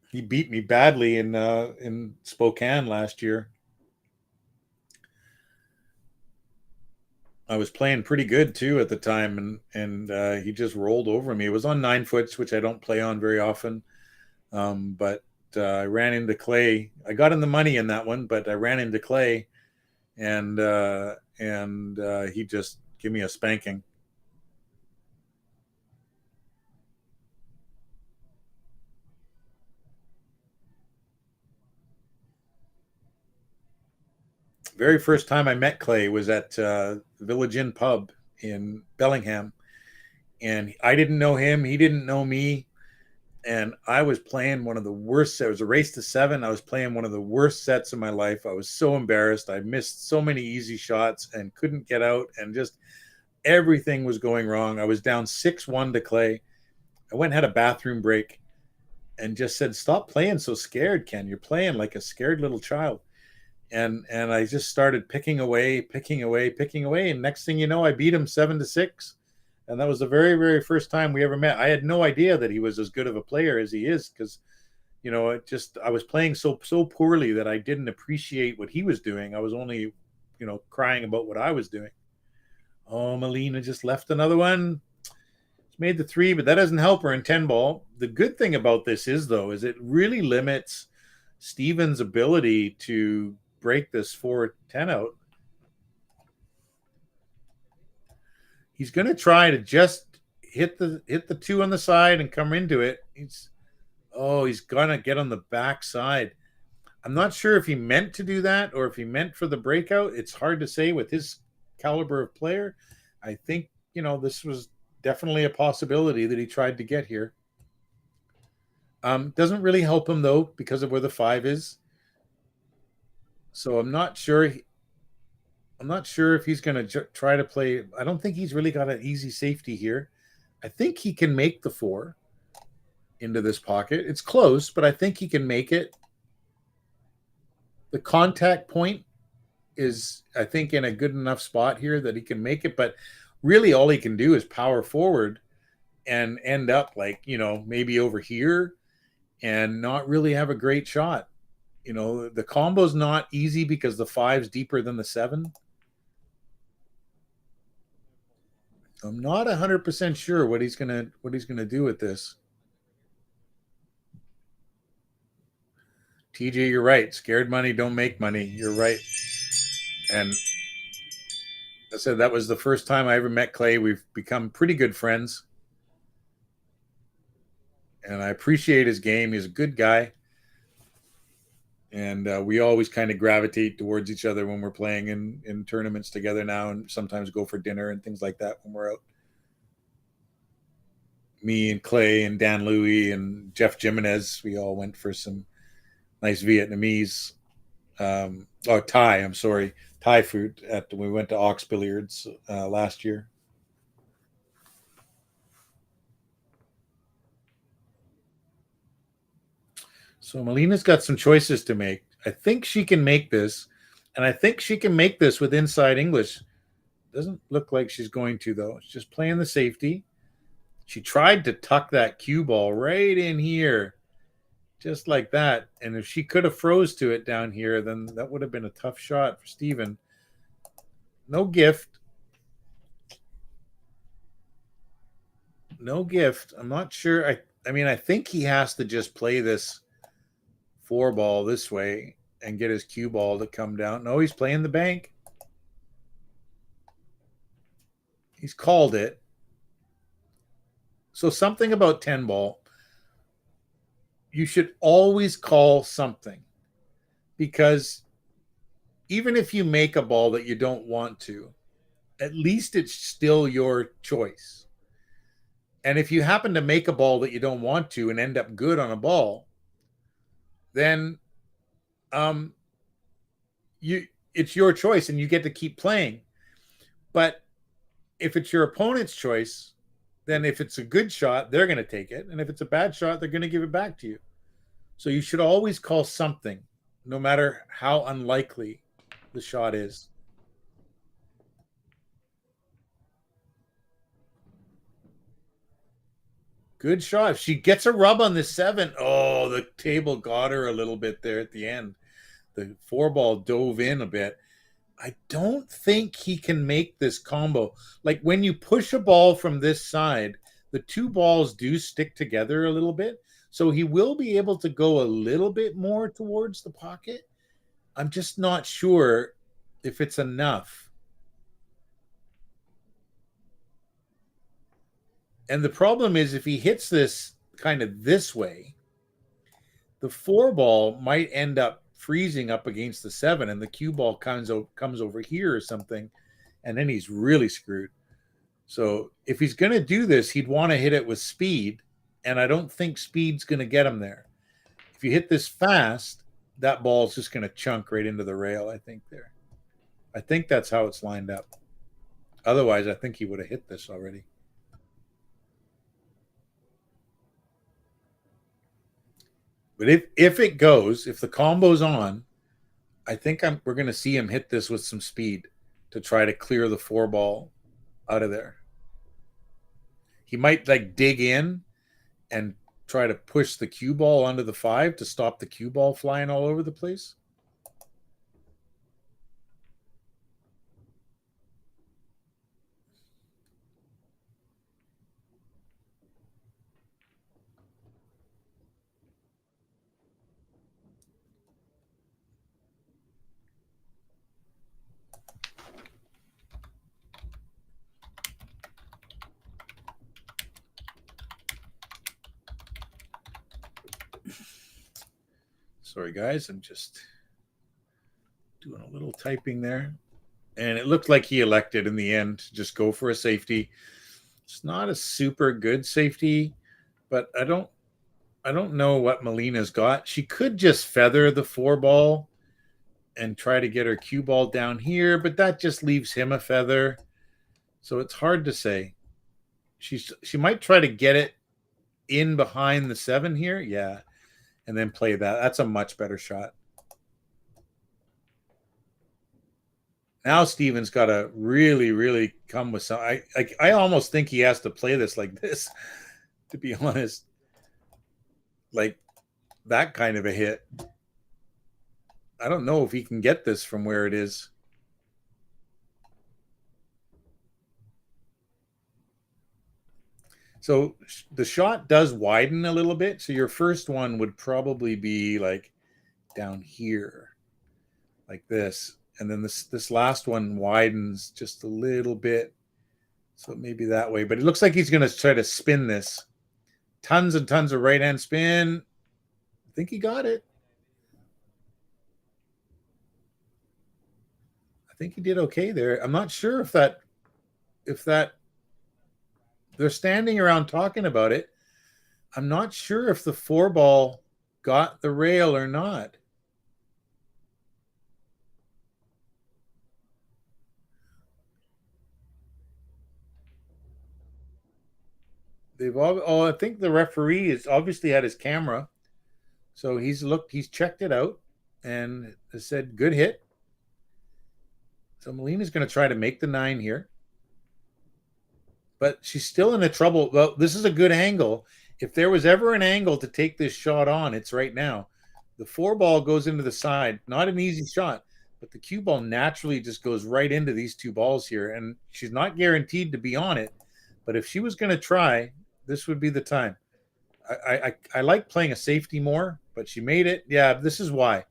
He beat me badly in Spokane last year. I was playing pretty good too at the time, and he just rolled over me. It was on 9 foots, which I don't play on very often. But I ran into Clay. I got in the money in that one, but I ran into Clay, and he just gave me a spanking. Very first time I met Clay was at Village Inn Pub in Bellingham, and I didn't know him. He didn't know me, and I was playing one of the worst. It was a race to 7. I was playing one of the worst sets of my life. I was so embarrassed. I missed so many easy shots and couldn't get out, and just everything was going wrong. I was down 6-1 to Clay. I went and had a bathroom break and just said, "Stop playing so scared, Ken. You're playing like a scared little child." And I just started picking away, and next thing you know, I beat him 7-6, and that was the very, very first time we ever met. I had no idea that he was as good of a player as he is because I was playing so poorly that I didn't appreciate what he was doing. I was only, crying about what I was doing. Oh, Molina just left another one. It's made the 3, but that doesn't help her in 10 ball. The good thing about this is it really limits Steven's ability to break this 4-10 out. He's going to try to just hit the 2 on the side and come into it. He's going to get on the back side. I'm not sure if he meant to do that or if he meant for the breakout. It's hard to say with his caliber of player. I think, this was definitely a possibility that he tried to get here. Doesn't really help him, though, because of where the 5 is. So I'm not sure if he's going to try to play. I don't think he's really got an easy safety here. I think he can make the 4 into this pocket. It's close, but I think he can make it. The contact point is, I think, in a good enough spot here that he can make it, but really all he can do is power forward and end up maybe over here and not really have a great shot. The combo's not easy because the 5's deeper than the 7. I'm not 100% sure what he's gonna do with this. TJ, you're right. Scared money don't make money. You're right. And I said that was the first time I ever met Clay. We've become pretty good friends. And I appreciate his game. He's a good guy. And we always kind of gravitate towards each other when we're playing in tournaments together now, and sometimes go for dinner and things like that when we're out. Me and Clay and Dan Louie and Jeff Jimenez, we all went for some nice Vietnamese, Thai, I'm sorry, Thai food. We went to Ox Billiards last year. So Molina's got some choices to make. I think she can make this, and I think she can make this with inside English. Doesn't look like she's going to, though. She's just playing the safety. She tried to tuck that cue ball right in here, just like that. And if she could have froze to it down here, then that would have been a tough shot for Steven. No gift. No gift. I'm not sure. I think he has to just play this 4 ball this way and get his cue ball to come down. No, he's playing the bank. He's called it. So something about 10 ball. You should always call something, because even if you make a ball that you don't want to, at least it's still your choice. And if you happen to make a ball that you don't want to and end up good on a ball, then it's your choice and you get to keep playing. But if it's your opponent's choice, then if it's a good shot, they're going to take it. And if it's a bad shot, they're going to give it back to you. So you should always call something, no matter how unlikely the shot is. Good shot. If she gets a rub on the 7, oh, the table got her a little bit there at the end. The 4 ball dove in a bit. I don't think he can make this combo. Like when you push a ball from this side, the 2 balls do stick together a little bit. So he will be able to go a little bit more towards the pocket. I'm just not sure if it's enough. And the problem is if he hits this kind of this way, the 4 ball might end up freezing up against the 7, and the cue ball comes over here or something, and then he's really screwed. So if he's going to do this, he'd want to hit it with speed, and I don't think speed's going to get him there. If you hit this fast, that ball's just going to chunk right into the rail, I think there. I think that's how it's lined up. Otherwise, I think he would have hit this already. But if it goes, if the combo's on, I think we're going to see him hit this with some speed to try to clear the 4 ball out of there. He might like dig in and try to push the cue ball onto the 5 to stop the cue ball flying all over the place. Sorry, guys. I'm just doing a little typing there. And it looked like he elected in the end to just go for a safety. It's not a super good safety, but I don't know what Molina's got. She could just feather the 4 ball and try to get her cue ball down here, but that just leaves him a feather. So it's hard to say. She might try to get it in behind the 7 here. Yeah. And then play that. That's a much better shot. Now Steven's got to really, really come with some. I almost think he has to play this like this, to be honest. Like that kind of a hit. I don't know if he can get this from where it is. So the shot does widen a little bit. So your first one would probably be like down here, like this. And then this last one widens just a little bit. So maybe that way. But it looks like he's going to try to spin this. Tons and tons of right hand spin. I think he got it. I think he did okay there. I'm not sure if that they're standing around talking about it. I'm not sure if the 4 ball got the rail or not. I think the referee has obviously had his camera. So he's checked it out and has said, good hit. So Molina's going to try to make the 9 here. But she's still in a trouble. Well, this is a good angle. If there was ever an angle to take this shot on, it's right now. The 4 ball goes into the side. Not an easy shot, but the cue ball naturally just goes right into these 2 balls here. And she's not guaranteed to be on it. But if she was going to try, this would be the time. I like playing a safety more, but she made it. Yeah, this is why.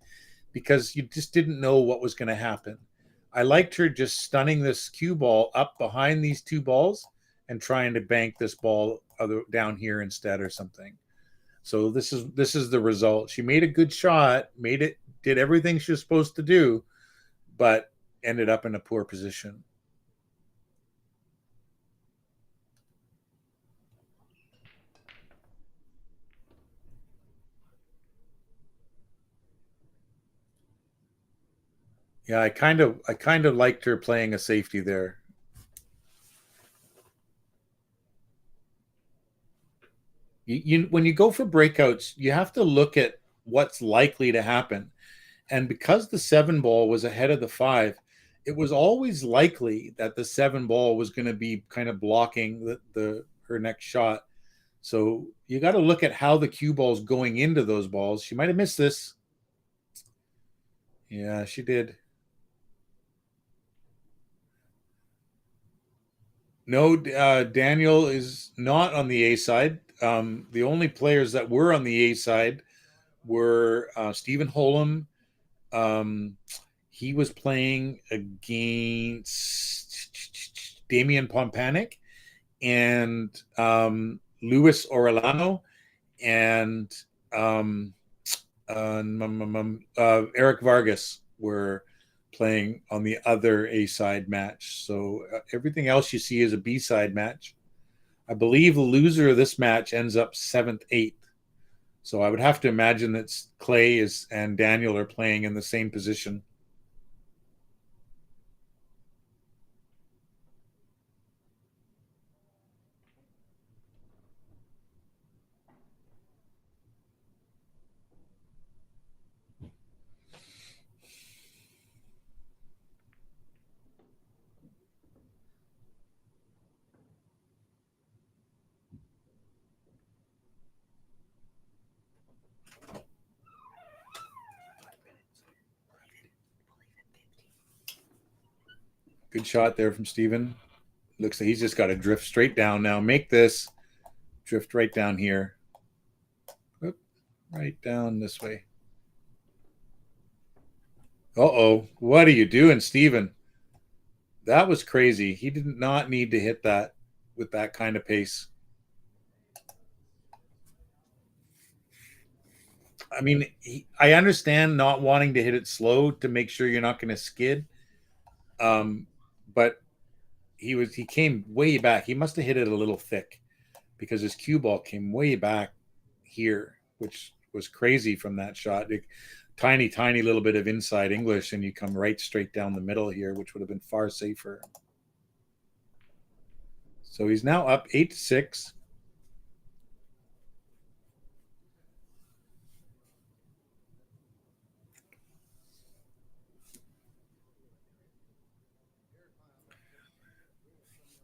Because you just didn't know what was going to happen. I liked her just stunning this cue ball up behind these 2 balls and trying to bank this ball down here instead or something. So this is the result. She made a good shot, did everything she was supposed to do, but ended up in a poor position. Yeah, I kind of liked her playing a safety there. When you go for breakouts, you have to look at what's likely to happen. And because the 7 ball was ahead of the 5, it was always likely that the 7 ball was going to be kind of blocking her next shot. So you got to look at how the cue ball's going into those balls. She might have missed this. Yeah, she did. No, Daniel is not on the A side. The only players that were on the A side were Stephen Holm. He was playing against Damian Pompanic and Luis Orellano and Eric Vargas were playing on the other A side match. So everything else you see is a B side match. I believe the loser of this match ends up 7th, 8th. So I would have to imagine that Clay and Daniel are playing in the same position. Good shot there from Steven. Looks like he's just got to drift straight down now. Make this drift right down here. Whoop, right down this way. Uh-oh. What are you doing, Steven? That was crazy. He did not need to hit that with that kind of pace. I mean, I understand not wanting to hit it slow to make sure you're not going to skid. But he came way back. He must have hit it a little thick because his cue ball came way back here, which was crazy from that shot. Tiny little bit of inside English, and you come right straight down the middle here, which would have been far safer. So he's now up 8-6.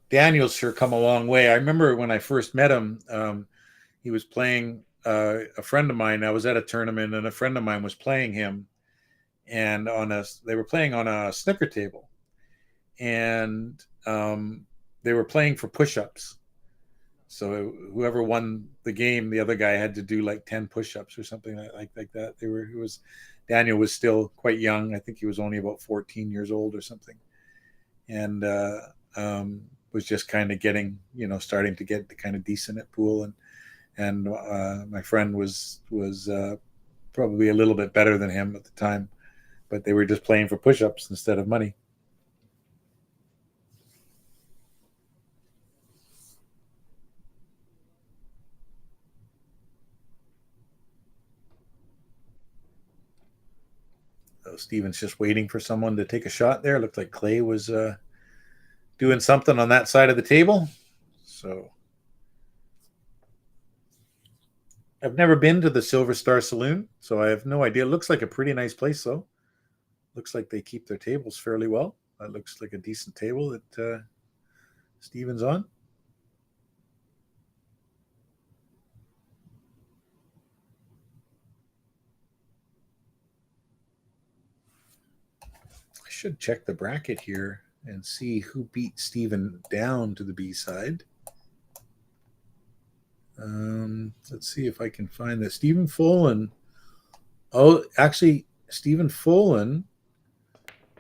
Daniel's sure come a long way. I remember when I first met him, he was playing a friend of mine. I was at a tournament, and a friend of mine was playing him, and they were playing on a snooker table, and they were playing for push-ups. So whoever won the game, the other guy had to do like 10 push-ups or something like that. Daniel was still quite young. I think he was only about 14 years old or something, and was just kind of getting, starting to get kind of decent at pool, and my friend was probably a little bit better than him at the time, but they were just playing for push-ups instead of money. So Steven's just waiting for someone to take a shot there. Looked like Clay was doing something on that side of the table. So I've never been to the Silver Star Saloon, so I have no idea. It looks like a pretty nice place, though. Looks like they keep their tables fairly well. That looks like a decent table that Steven's on. I should check the bracket here and see who beat Steven down to the B side. Let's see if I can find that. Stephen FOLAN. Oh, actually, Stephen FOLAN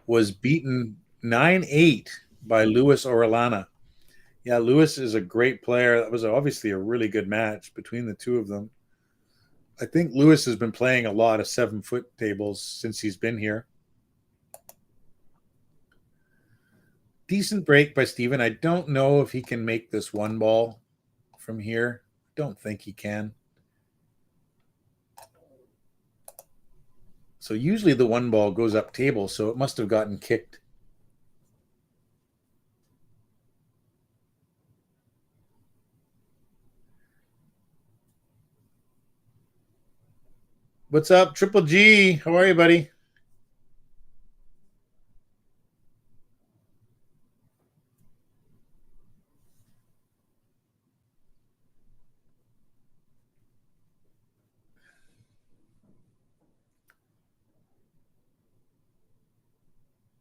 was beaten 9-8 by Luis Orellana. Yeah, Luis is a great player. That was obviously a really good match between the two of them. I think Luis has been playing a lot of 7-foot tables since he's been here. Decent break by Steven. I don't know if he can make this one ball from here. Don't think he can. So usually the one ball goes up table, so it must have gotten kicked. What's up, Triple G? How are you, buddy?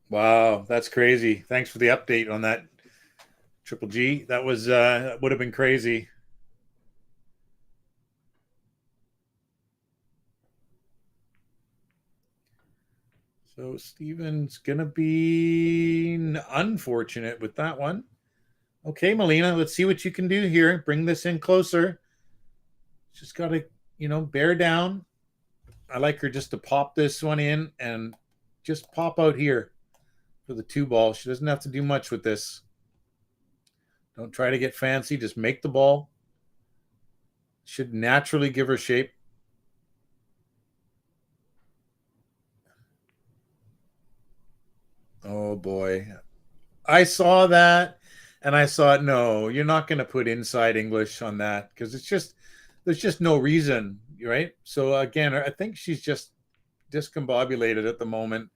Wow, that's crazy. Thanks for the update on that, Triple G. That would have been crazy. So Steven's gonna be unfortunate with that one. Okay, MOLINA, let's see what you can do here. Bring this in closer. Just gotta, bear down. I like her just to pop this one in and just pop out here for the 2 ball. She doesn't have to do much with this. Don't try to get fancy. Just make the ball. Should naturally give her shape. Oh, boy. I saw that, and I thought, no, you're not going to put inside English on that because there's just no reason, right? So, again, I think she's just discombobulated at the moment.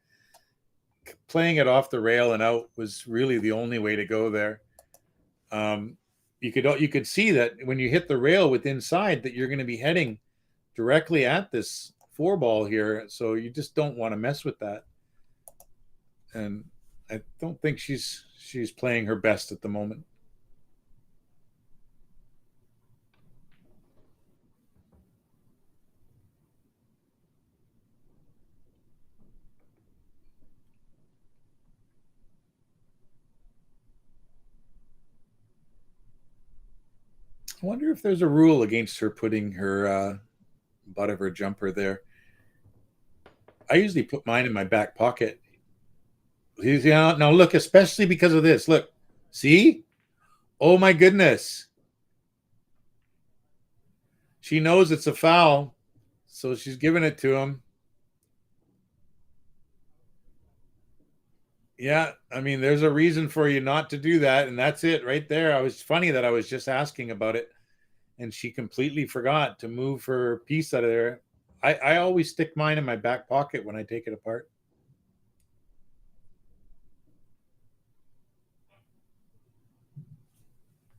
Playing it off the rail and out was really the only way to go there. You could see that when you hit the rail with inside that you're going to be heading directly at this 4-ball here, so you just don't want to mess with that. And I don't think she's playing her best at the moment. I wonder if there's a rule against her putting her butt of her jumper there. I usually put mine in my back pocket. Now look, especially because of this. Look, see? Oh my goodness. She knows it's a foul, so she's giving it to him. Yeah, I mean, there's a reason for you not to do that, and that's it right there. I was funny that I was just asking about it, and she completely forgot to move her piece out of there. I always stick mine in my back pocket when I take it apart.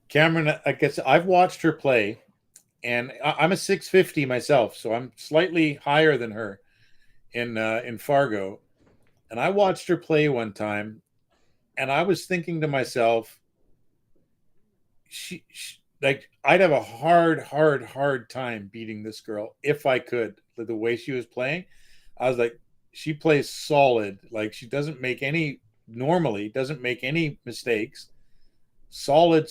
Cameron, I guess I've watched her play, and I'm a 650 myself, so I'm slightly higher than her in Fargo. And I watched her play one time, and I was thinking to myself, she like I'd have a hard time beating this girl if I could. The way she was playing, I was like, she plays solid. Like she doesn't make any normally doesn't make any mistakes. Solid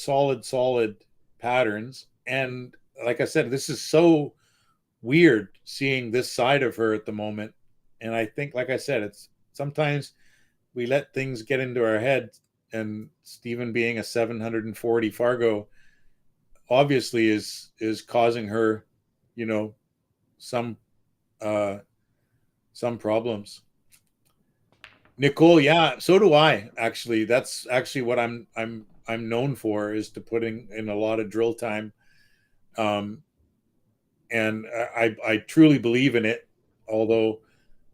patterns. And like I said, this is so weird seeing this side of her at the moment. And I think, like I said, it's sometimes we let things get into our head. And Stephen being a 740 Fargo obviously is causing her, you know, some uh some problems. Nicole, yeah, so do I actually. That's actually what I'm known for, is to putting in a lot of drill time. Um and I truly believe in it, although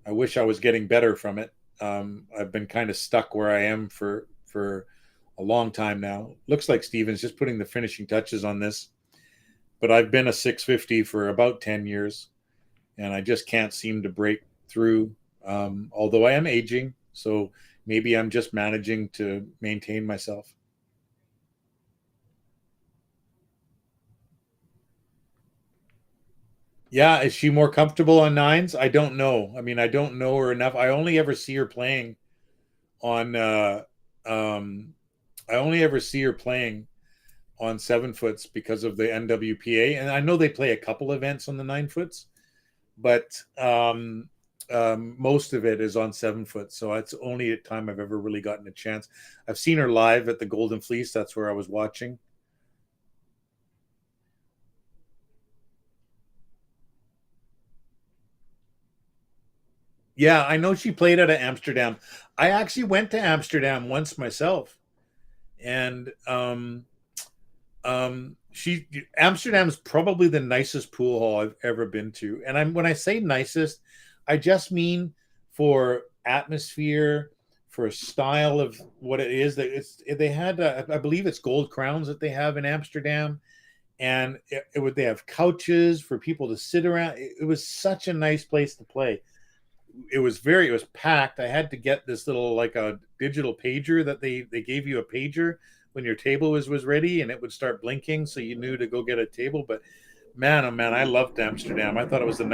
I wish I was getting better from it. I've been kind of stuck where I am for a long time now. Looks like Steven's just putting the finishing touches on this, but I've been a 650 for about 10 years, and I just can't seem to break through. Although I am aging, so maybe I'm just managing to maintain myself. Yeah, is she more comfortable on nines? I don't know. I mean, I don't know her enough. I only ever see her playing on um I only ever see her playing on 7 foots because of the NWPA, and I know they play a couple events on the 9 foots, but most of it is on 7 foot. So it's only a time I've ever really gotten a chance. I've seen her live at the Golden Fleece. That's where I was watching. Yeah, I know she played out of Amsterdam. I actually went to Amsterdam once myself, and she Amsterdam's probably the nicest pool hall I've ever been to. And I'm when I say nicest, I just mean for atmosphere, for style of what it is. That it's they had I believe it's gold crowns that they have in Amsterdam, and they have couches for people to sit around. It was such a nice place to play. It was packed. I had to get this little, like, a digital pager that they gave you, a pager when your table was ready, and it would start blinking so you knew to go get a table. But man, oh man, I loved Amsterdam. I thought it was the